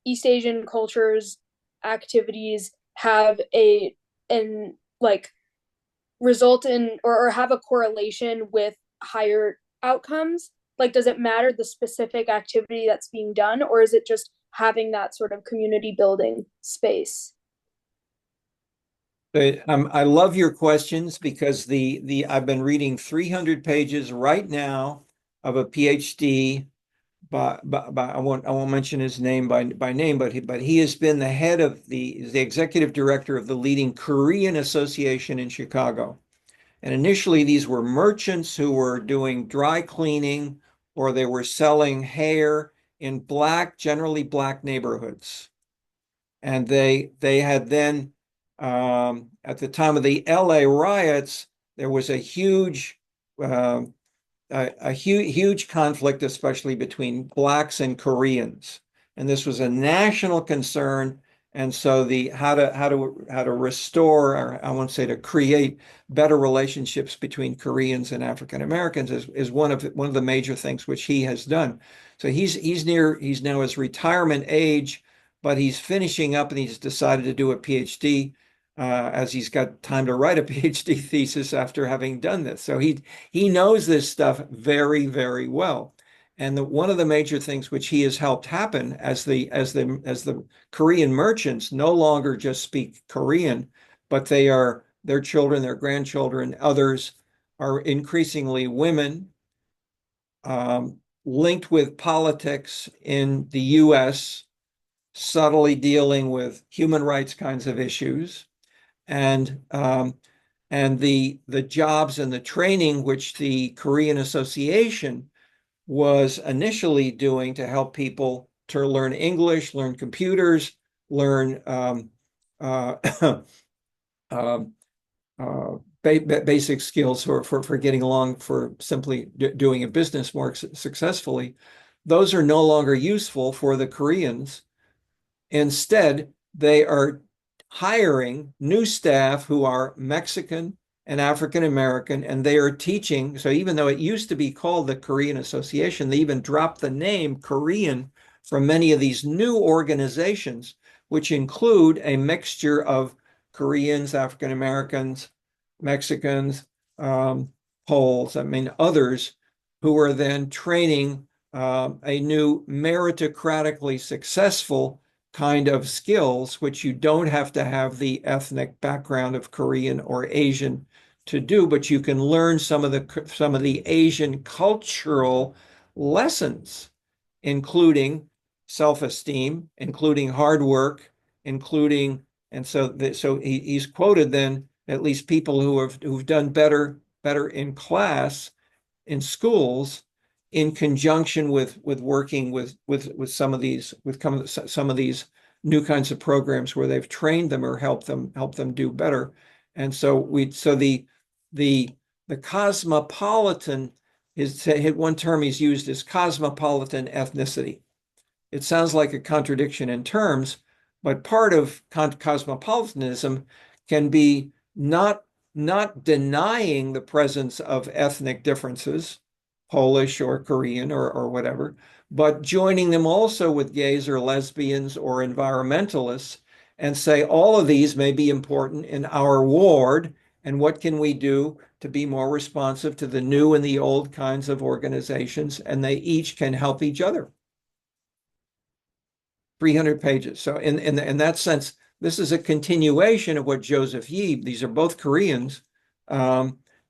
S3: East Asian cultures activities have a and like result in or have a correlation with higher outcomes? Like, does it matter the specific activity that's being done, or is it just having that sort of community building space?
S1: I love your questions because the I've been reading 300 pages right now of a PhD by I won't mention his name by name, but he has been the head of the executive director of the leading Korean association in Chicago. And initially, these were merchants who were doing dry cleaning or they were selling hair in generally black neighborhoods. And they had then, at the time of the LA riots, there was um, a huge conflict, especially between blacks and Koreans, and this was a national concern. And so the how to restore, or I won't say to create better relationships between Koreans and African Americans is one of the major things which he has done. So he's now his retirement age, but he's finishing up and he's decided to do a PhD. As he's got time to write a PhD thesis after having done this. So he knows this stuff very, very well. And one of the major things which he has helped happen as the Korean merchants no longer just speak Korean, but their children, their grandchildren, others are increasingly women, linked with politics in the US, subtly dealing with human rights kinds of issues, and the jobs and the training which the Korean Association was initially doing to help people to learn English, learn computers, learn uh, um, basic skills for getting along, for simply doing a business more successfully. Those are no longer useful for the Koreans. Instead, they are hiring new staff who are Mexican and African American, and they are teaching. So even though it used to be called the Korean Association, they even dropped the name Korean from many of these new organizations, which include a mixture of Koreans, African Americans, Mexicans, Poles, I mean, others who are then training a new meritocratically successful kind of skills, which you don't have to have the ethnic background of Korean or Asian to do, but you can learn some of the Asian cultural lessons, including self-esteem, including hard work, including, and so he's quoted then at least people who've done better in class in schools in conjunction with working with some of these new kinds of programs where they've trained them or helped them do better. And so the cosmopolitan is one term he's used is cosmopolitan ethnicity. It sounds like a contradiction in terms, but part of cosmopolitanism can be not denying the presence of ethnic differences, Polish or Korean or whatever, but joining them also with gays or lesbians or environmentalists and say all of these may be important in our ward, and what can we do to be more responsive to the new and the old kinds of organizations, and they each can help each other. 300 pages. So in that sense, this is a continuation of what Joseph Yee, these are both Koreans,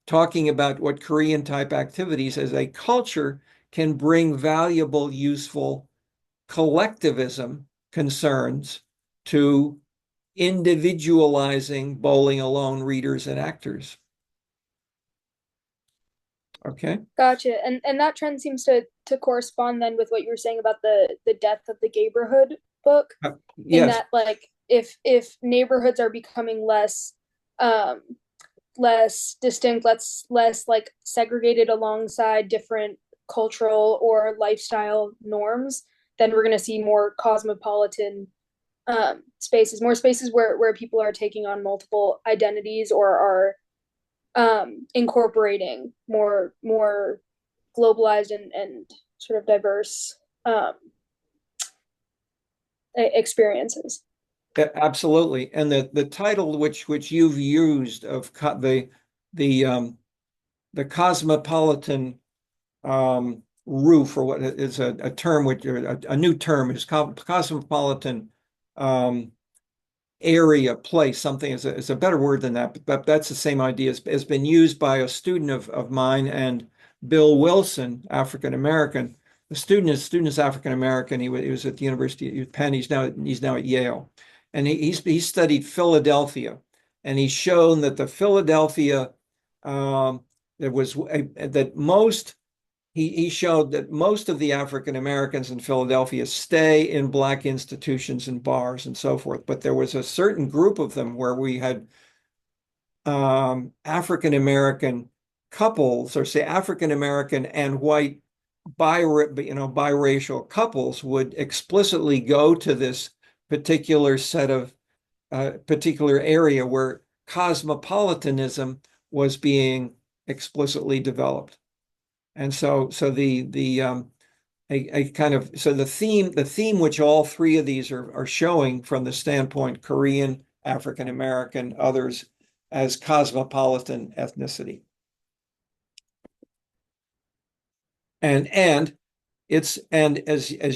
S1: talking about what Korean type activities as a culture can bring valuable, useful collectivism concerns to individualizing bowling alone readers and actors. Okay.
S3: Gotcha. And that trend seems to correspond then with what you were saying about the death of the neighborhood book. In
S1: Yes.
S3: that like if neighborhoods are becoming less less distinct, less like segregated alongside different cultural or lifestyle norms, then we're going to see more cosmopolitan spaces, more spaces where people are taking on multiple identities or are incorporating more globalized and sort of diverse experiences.
S1: Yeah, absolutely. And the title which you've used of the cosmopolitan roof, or what is a term which a new term is cosmopolitan area, place, something is a better word than that, but that's the same idea. Has been used by a student of mine, and Bill Wilson, African American. The student is African American. He was at the University of Penn. He's now at Yale, and he studied Philadelphia, and he's shown that the Philadelphia there was that most he showed that most of the African Americans in Philadelphia stay in Black institutions and bars and so forth. But there was a certain group of them where we had African American couples, or say African American and white biracial couples, would explicitly go to this particular set of particular area where cosmopolitanism was being explicitly developed. And so the theme which all three of these are showing from the standpoint Korean, African American, others, as cosmopolitan ethnicity. And as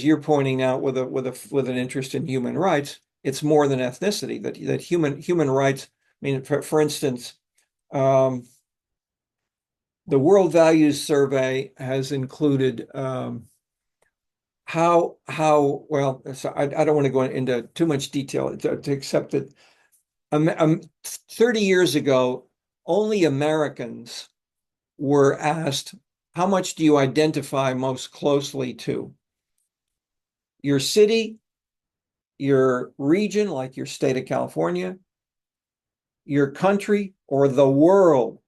S1: you're pointing out with an interest in human rights, it's more than ethnicity, that human rights. I mean, for instance, the World Values Survey has included how well. So I don't want to go into too much detail to accept that 30 years ago, only Americans were asked, how much do you identify most closely to? Your city, your region, like your state of California, your country, or the world?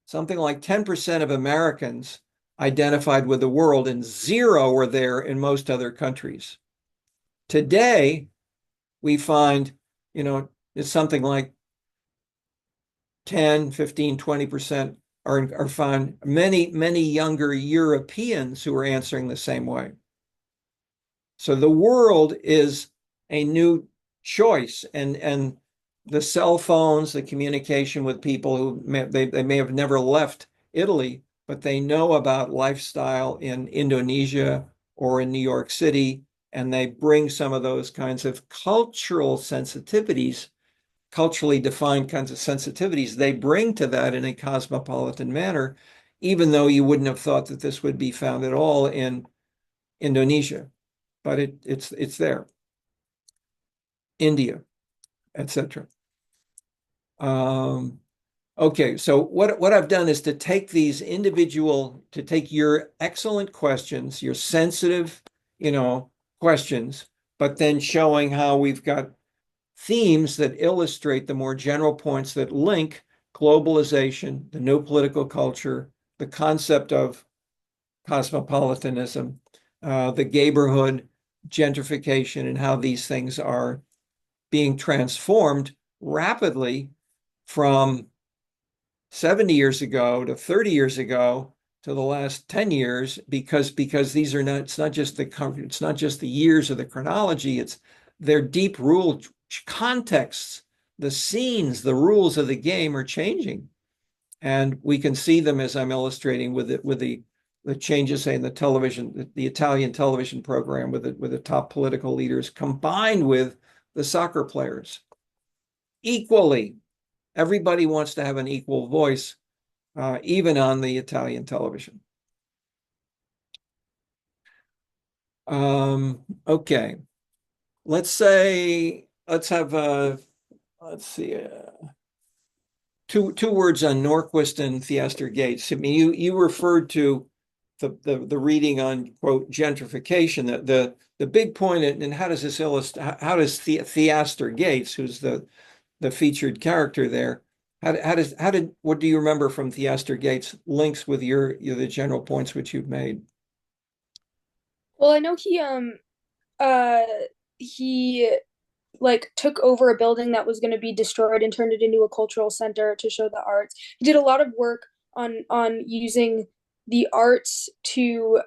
S1: Something like 10% of Americans identified with the world, and 0 were there in most other countries. Today, we find, it's something like 10, 15, 20% are found. Many younger Europeans who are answering the same way. So the world is a new choice, and the cell phones, the communication with people who they may have never left Italy, but they know about lifestyle in Indonesia or in New York City, and they bring some of those kinds of cultural sensitivities, culturally defined kinds of sensitivities, they bring to that in a cosmopolitan manner, even though you wouldn't have thought that this would be found at all in Indonesia, but it's there. India, etc. Okay, so what I've done is to take your excellent questions, your sensitive, questions, but then showing how we've got themes that illustrate the more general points that link globalization, the new political culture, the concept of cosmopolitanism, the neighborhood, gentrification, and how these things are being transformed rapidly from 70 years ago to 30 years ago to the last 10 years, because these are it's not just the years of the chronology, it's their deep rule contexts, the scenes, the rules of the game are changing. And we can see them, as I'm illustrating, with the changes, say, in the Italian television program, with the top political leaders combined with the soccer players. Equally, everybody wants to have an equal voice, even on the Italian television. Okay, let's have let's see, two words on Norquist and Theaster Gates. I mean, you referred to the reading on, quote, gentrification. The big point, and how does this illustrate? How does Theaster Gates, who's the featured character there, What do you remember from Theaster Gates links with the general points which you've made?
S3: Well, I know uh he like took over a building that was going to be destroyed and turned it into a cultural center to show the arts. He did a lot of work on using the arts to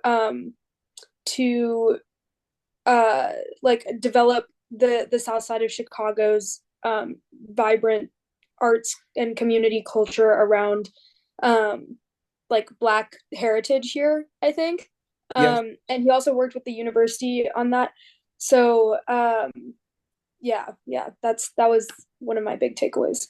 S3: like develop the south side of Chicago's vibrant arts and community culture around like Black heritage here, I think.
S1: Yes.
S3: And he also worked with the university on that. So yeah, that was one of my big takeaways.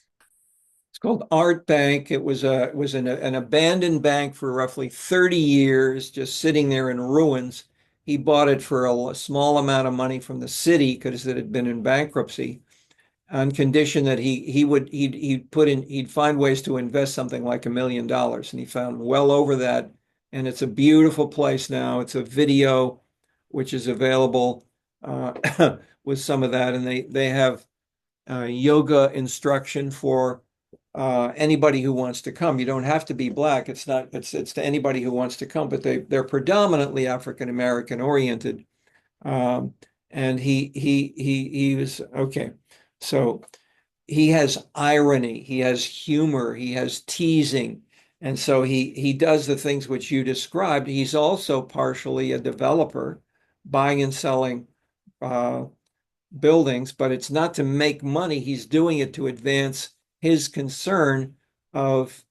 S1: It's called Art Bank. It was an abandoned bank for roughly 30 years, just sitting there in ruins. He bought it for a small amount of money from the city because it had been in bankruptcy, on condition that he'd find ways to invest something like $1 million, and he found well over that. And it's a beautiful place now. It's a video which is available with some of that, and they have yoga instruction for anybody who wants to come. You don't have to be Black. It's to anybody who wants to come, but they're predominantly African American oriented. Um, and he was okay. So he has irony, he has humor, he has teasing. And so he does the things which you described. He's also partially a developer, buying and selling uh, buildings, but it's not to make money. He's doing it to advance his concern of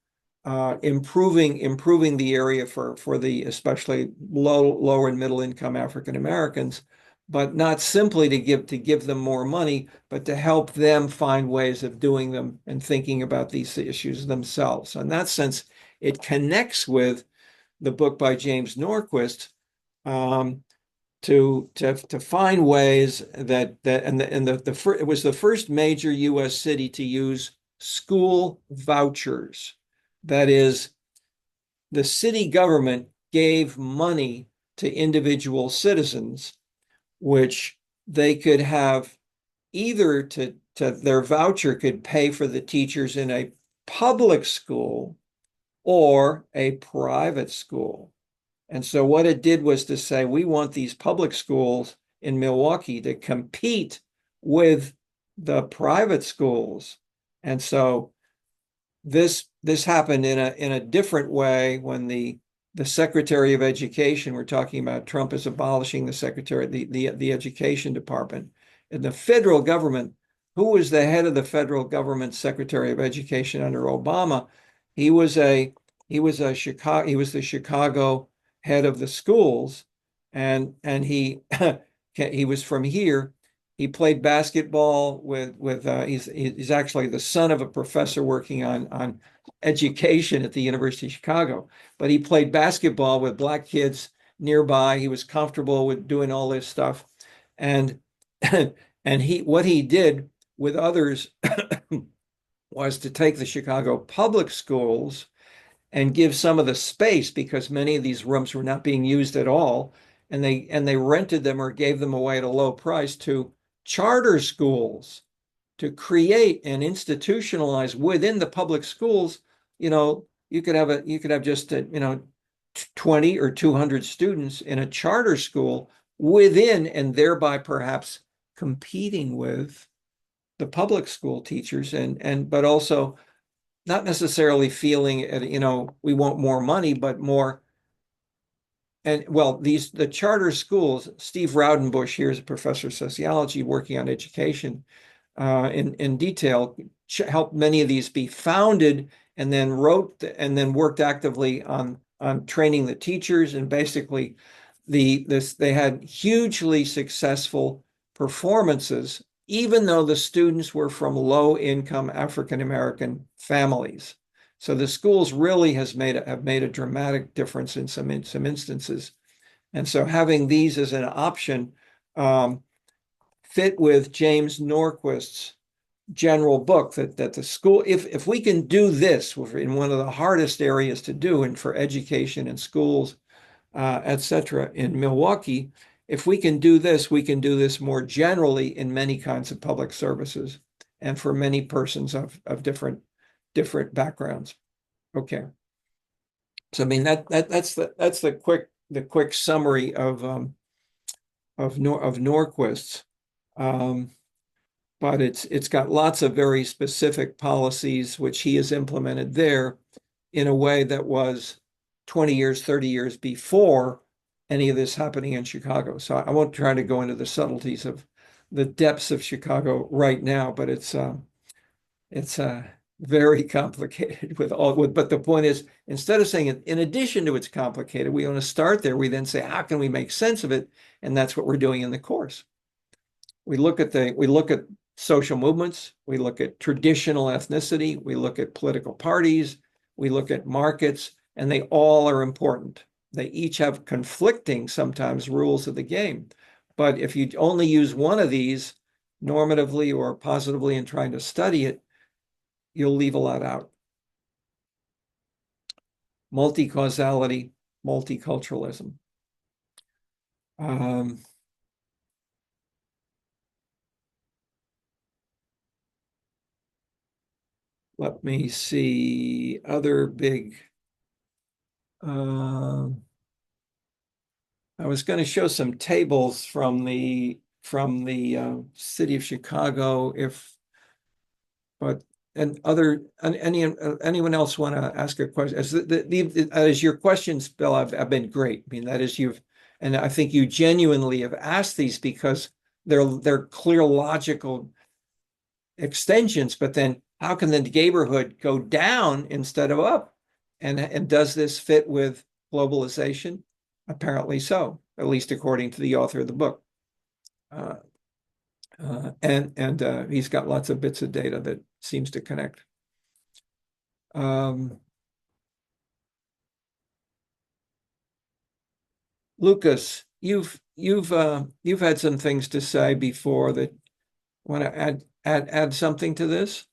S1: improving the area for the especially lower and middle income African Americans, but not simply to give them more money, but to help them find ways of doing them and thinking about these issues themselves. So in that sense, it connects with the book by James Norquist, um, to find ways it was the first major U.S. city to use school vouchers. That is, the city government gave money to individual citizens, which they could have either to their voucher could pay for the teachers in a public school or a private school. And so what it did was to say, we want these public schools in Milwaukee to compete with the private schools. And so this happened in a different way when the Secretary of Education, we're talking about Trump is abolishing the Education Department. In the federal government, who was the head of the federal government Secretary of Education under Obama? He was the Chicago head of the schools, and he he was from here. He played basketball with he's actually the son of a professor working on education at the University of Chicago, but he played basketball with Black kids nearby. He was comfortable with doing all this stuff, and what he did with others was to take the Chicago public schools and give some of the space, because many of these rooms were not being used at all, and they rented them or gave them away at a low price to charter schools to create and institutionalize within the public schools. You could have just 20 or 200 students in a charter school within, and thereby perhaps competing with the public school teachers, but also not necessarily feeling, we want more money, but more. And well, the charter schools, Steve Raudenbush here is a professor of sociology working on education in detail, helped many of these be founded, and then worked actively on training the teachers. And basically they had hugely successful performances, even though the students were from low-income African-American families. So the schools really have made a dramatic difference in some instances. And so having these as an option fit with James Norquist's general book that the school, if we can do this in one of the hardest areas to do, and for education and schools, etc., in Milwaukee, if we can do this, we can do this more generally in many kinds of public services and for many persons of different different backgrounds. Okay. So I mean that's the quick summary of Norquist's. But it's got lots of very specific policies which he has implemented there in a way that was 20 years, 30 years before any of this happening in Chicago. So I won't try to go into the subtleties of the depths of Chicago right now, but it's very complicated but the point is, instead of saying in addition to it's complicated, we want to start there. We then say, how can we make sense of it? And that's what we're doing in the course. We look at social movements, we look at traditional ethnicity, we look at political parties, we look at markets, and they all are important. They each have conflicting, sometimes, rules of the game. But if you only use one of these normatively or positively in trying to study it, you'll leave a lot out. Multi-causality, multiculturalism. Let me see other big. I was going to show some tables from the city of Chicago, anyone else want to ask a question? As your questions, Bill, have been great. I mean, that is and I think you genuinely have asked these because they're clear logical extensions, but then how can the neighborhood go down instead of up? And does this fit with globalization? Apparently so, at least according to the author of the book. And he's got lots of bits of data that seems to connect. Lucas, you've had some things to say before that want to add something to this?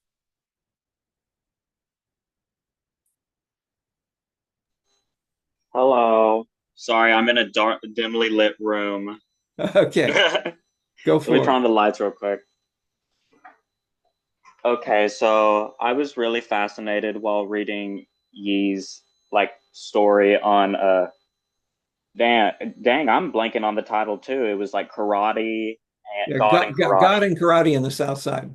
S4: Hello. Sorry, I'm in a dark, dimly lit room.
S1: Okay, go
S4: Let me
S1: for
S4: turn
S1: it.
S4: on the lights real quick. Okay, so I was really fascinated while reading Yee's story on dang, I'm blanking on the title too. It was like karate and
S1: Yeah,
S4: God and
S1: God
S4: karate
S1: and karate in the South Side.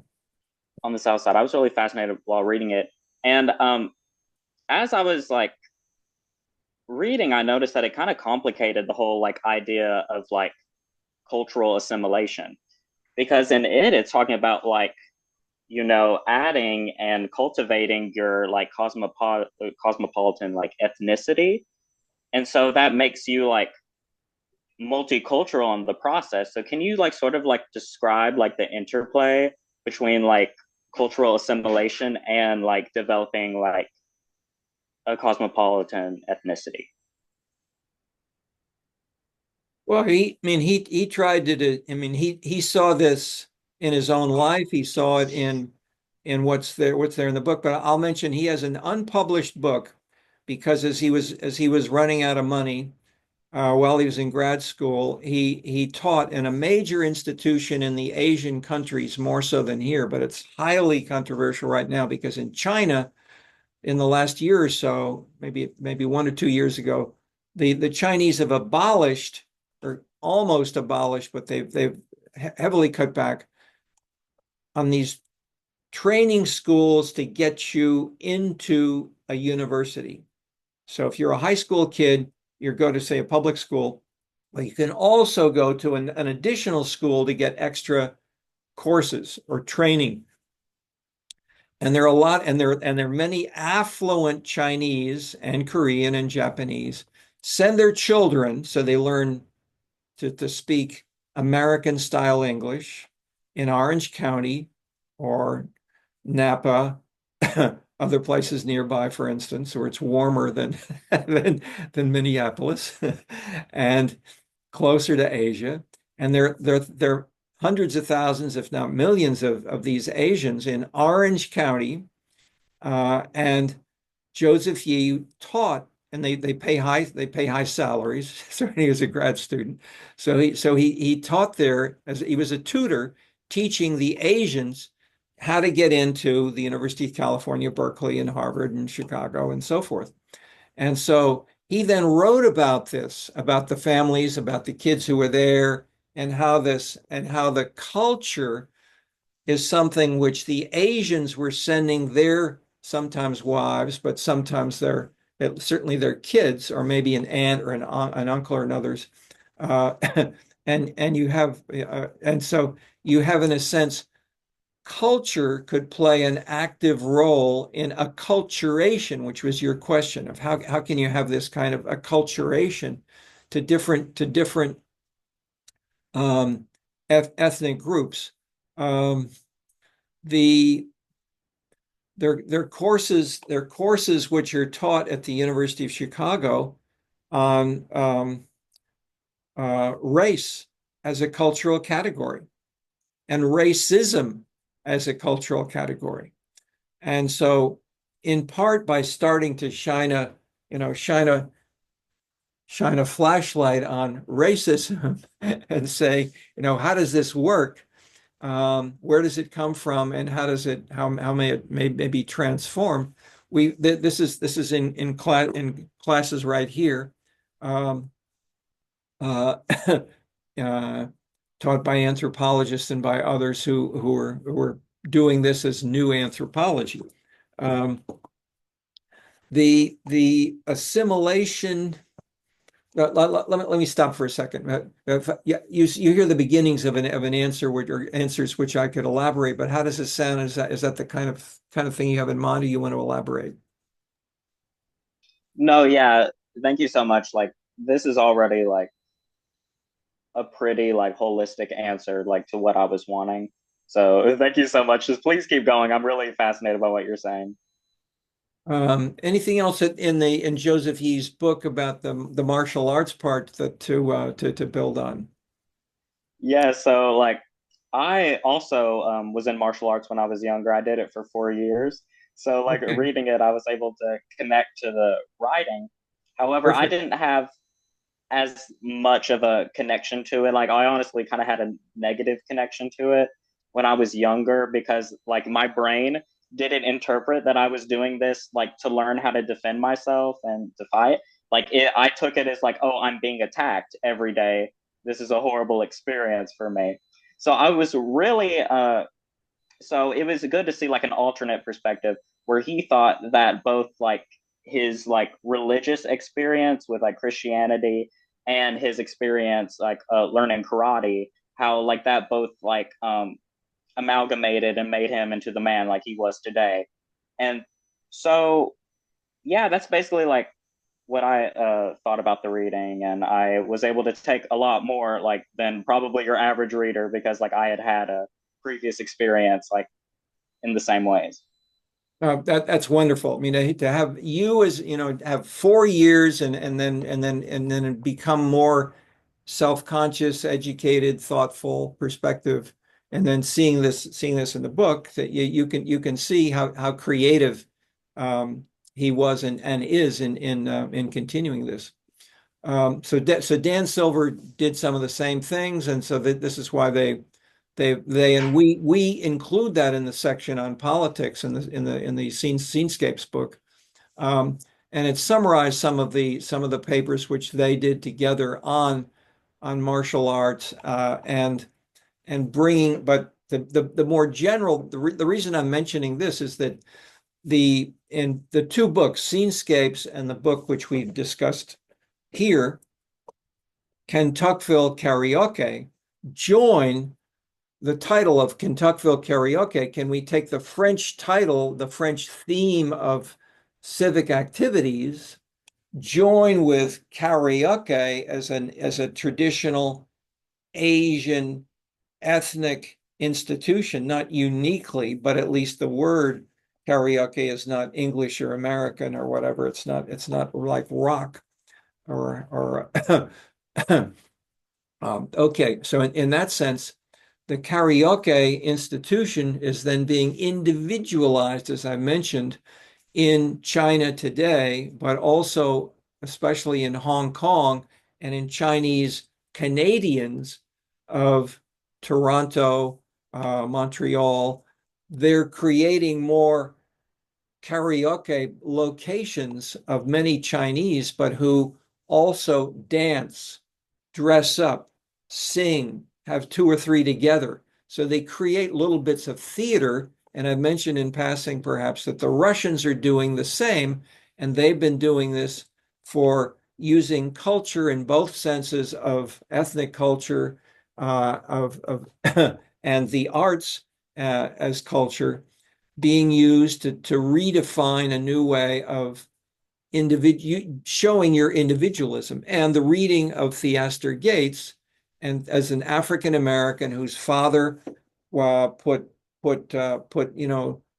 S4: on the South Side. I was really fascinated while reading it. And as I was reading, I noticed that it kind of complicated the whole idea of cultural assimilation. Because in it, it's talking about adding and cultivating your cosmopolitan ethnicity. And so that makes you multicultural in the process. So can you sort of describe the interplay between cultural assimilation and developing a cosmopolitan ethnicity?
S1: Well, he tried to do, he saw this in his own life. He saw it in what's there in the book. But I'll mention he has an unpublished book because as he was running out of money while he was in grad school, he taught in a major institution in the Asian countries, more so than here, but it's highly controversial right now because in China, in the last year or so, maybe 1 or 2 years ago, the Chinese have abolished or almost abolished, but they've heavily cut back on these training schools to get you into a university. So if you're a high school kid, you go to, say, a public school, but you can also go to an additional school to get extra courses or training. And there are many affluent Chinese and Korean and Japanese send their children so they learn to speak American style English in Orange County or Napa, other places nearby, for instance, where it's warmer than Minneapolis and closer to Asia. And there hundreds of thousands, if not millions, of these Asians in Orange County, and Joseph Yee taught, and they pay high salaries. Certainly, he was a grad student, so he taught there as he was a tutor, teaching the Asians how to get into the University of California, Berkeley, and Harvard, and Chicago, and so forth. And so he then wrote about this, about the families, about the kids who were there, and how the culture is something which the Asians were sending their sometimes wives, but sometimes certainly their kids, or maybe an aunt or an uncle or another's. And you have and so you have, in a sense, culture could play an active role in acculturation, which was your question of how can you have this kind of acculturation to different ethnic groups. Their courses which are taught at the University of Chicago on race as a cultural category and racism as a cultural category. And so, in part, by starting to shine a flashlight on racism and say, how does this work? Where does it come from, and how may it be transformed? This is in classes right here, taught by anthropologists and by others who are doing this as new anthropology. The assimilation. Let me stop for a second. You hear the beginnings of an answer, or answers which I could elaborate, but how does it sound? Is that the kind of thing you have in mind, or you want to elaborate?
S4: No, yeah. Thank you so much. Like, this is already like a pretty like holistic answer like to what I was wanting. So thank you so much. Just please keep going. I'm really fascinated by what you're saying.
S1: Anything else in Joseph Yee's book about the martial arts part to build on?
S4: Yeah, so like I also was in martial arts when I was younger. I did it for 4 years. So like
S1: Okay,
S4: reading it, I was able to connect to the writing. However, I
S1: perfect.
S4: didn't have as much of a connection to it. Like I honestly kind of had a negative connection to it when I was younger because like my brain didn't interpret that I was doing this like to learn how to defend myself and to fight. I took it as like, oh, I'm being attacked every day. This is a horrible experience for me. So I was really so it was good to see like an alternate perspective where he thought that both like his like religious experience with like Christianity and his experience like learning karate, how like that both like amalgamated and made him into the man like he was today. And so yeah, that's basically like what I thought about the reading, and I was able to take a lot more like than probably your average reader because like I had had a previous experience like in the same ways.
S1: That's wonderful. I mean, to have you as have 4 years and then become more self-conscious, educated, thoughtful perspective, and then seeing this in the book, that you can see how creative he was and is in continuing this. So Dan Silver did some of the same things, and so this is why and we include that in the section on politics in the Scenescapes book, and it summarized some of the papers which they did together on martial arts, and bringing. But the more general, the reason I'm mentioning this is that in the two books, Scenescapes and the book which we've discussed here, Kentuckville Karaoke, join the title of Kentuckville Karaoke. Can we take the French title, the French theme of civic activities, join with karaoke as a traditional Asian ethnic institution, not uniquely, but at least the word karaoke is not English or American or whatever. It's not like rock or okay. So in that sense, the karaoke institution is then being individualized, as I mentioned, in China today, but also especially in Hong Kong and in Chinese Canadians of Toronto, Montreal, they're creating more karaoke locations of many Chinese, but who also dance, dress up, sing, have two or three together. So they create little bits of theater. And I mentioned in passing, perhaps, that the Russians are doing the same, and they've been doing this for using culture in both senses of ethnic culture, of and the arts as culture being used to redefine a new way of showing your individualism. And the reading of Theaster Gates, and as an African American whose father put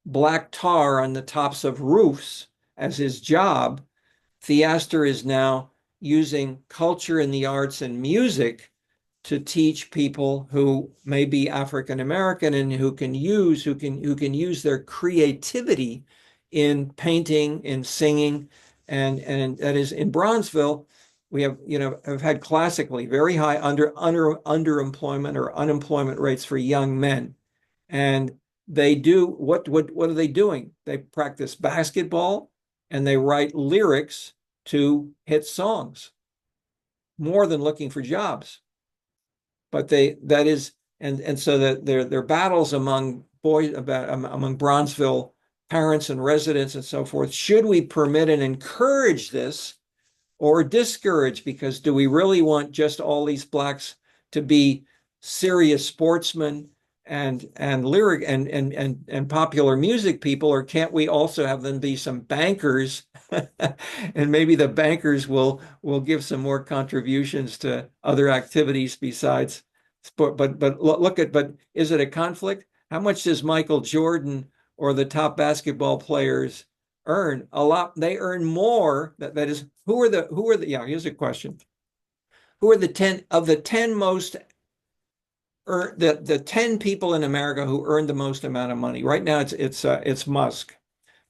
S1: black tar on the tops of roofs as his job, Theaster is now using culture and the arts and music to teach people who may be African American and who can use their creativity in painting, in singing, and that is in Bronzeville. We have had classically very high underemployment or unemployment rates for young men, and they do what are they doing? They practice basketball and they write lyrics to hit songs more than looking for jobs. But so that their battles among Bronzeville parents and residents and so forth. Should we permit and encourage this or discourage? Because do we really want just all these blacks to be serious sportsmen and lyric and popular music people, or can't we also have them be some bankers? And maybe the bankers will give some more contributions to other activities besides sport. But is it a conflict? How much does Michael Jordan or the top basketball players earn? A lot. They earn more. That is, who are the yeah, here's a question. Who are the 10 most the 10 people in America who earn the most amount of money? Right now it's Musk.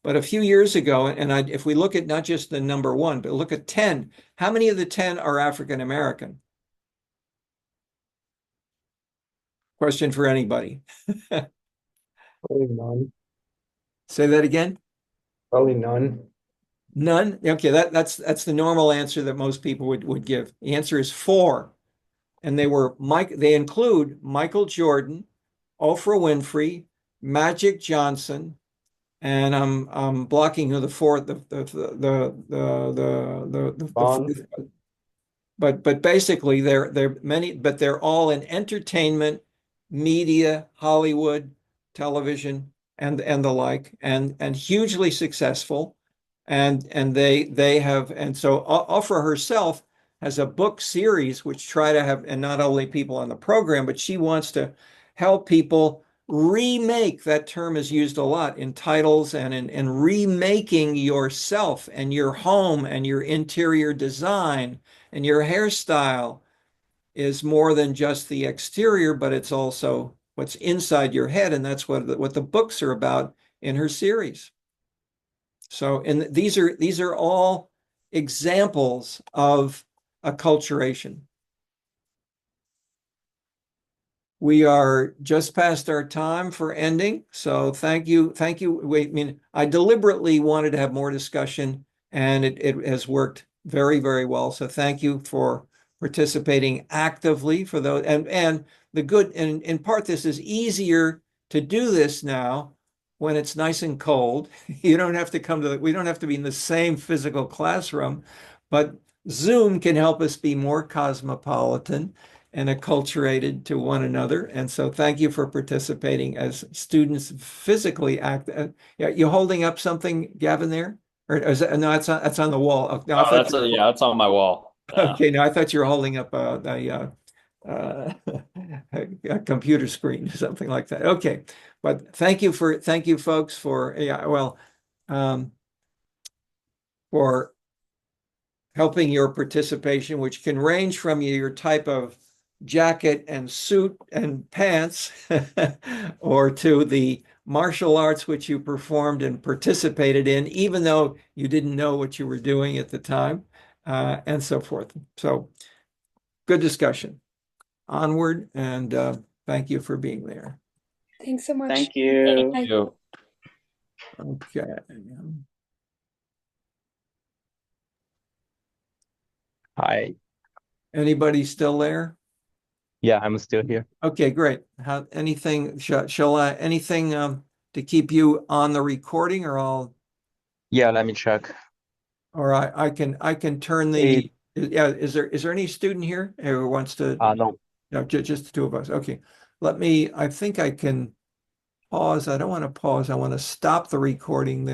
S1: But a few years ago, and if we look at not just the number one, but look at 10, how many of the 10 are African American? Question for anybody.
S5: Probably none.
S1: Say that again.
S5: Probably none.
S1: None. Okay, that's the normal answer that most people would give. The answer is 4, and they include Michael Jordan, Oprah Winfrey, Magic Johnson, and I'm blocking who the fourth the fourth. But basically they're many, but they're all in entertainment, media, Hollywood, television, and the like, and hugely successful. And they have, and so Oprah herself has a book series which try to have, and not only people on the program, but she wants to help people remake. That term is used a lot in titles and in remaking yourself and your home and your interior design and your hairstyle is more than just the exterior, but it's also what's inside your head, and that's what the books are about in her series. So, and these are all examples of acculturation. We are just past our time for ending, so thank you. Wait, I mean, I deliberately wanted to have more discussion, and it has worked very, very well. So thank you for participating actively for those, and the good, and in part, this is easier to do this now when it's nice and cold. You don't have to we don't have to be in the same physical classroom, but Zoom can help us be more cosmopolitan and acculturated to one another. And so thank you for participating as students physically act. You holding up something, Gavin, there? Or is that, no, that's on the wall. Oh, no,
S2: that's on my wall.
S1: Okay, no, I thought you were holding up a computer screen or something like that. Okay, but thank you folks for for helping your participation, which can range from your type of jacket and suit and pants or to the martial arts which you performed and participated in, even though you didn't know what you were doing at the time, and so forth. So good discussion. Onward, and thank you for being there.
S3: Thanks so much.
S4: Thank you.
S2: Thank you.
S1: Okay.
S6: Hi.
S1: Anybody still there?
S6: Yeah, I'm still here.
S1: Okay, great. Anything to keep you on the recording, or
S6: Yeah, let me check.
S1: I can turn the, yeah, is there any student here who wants to?
S6: No.
S1: No, just the two of us. Okay. I think I can pause. I don't want to pause. I want to stop the recording then.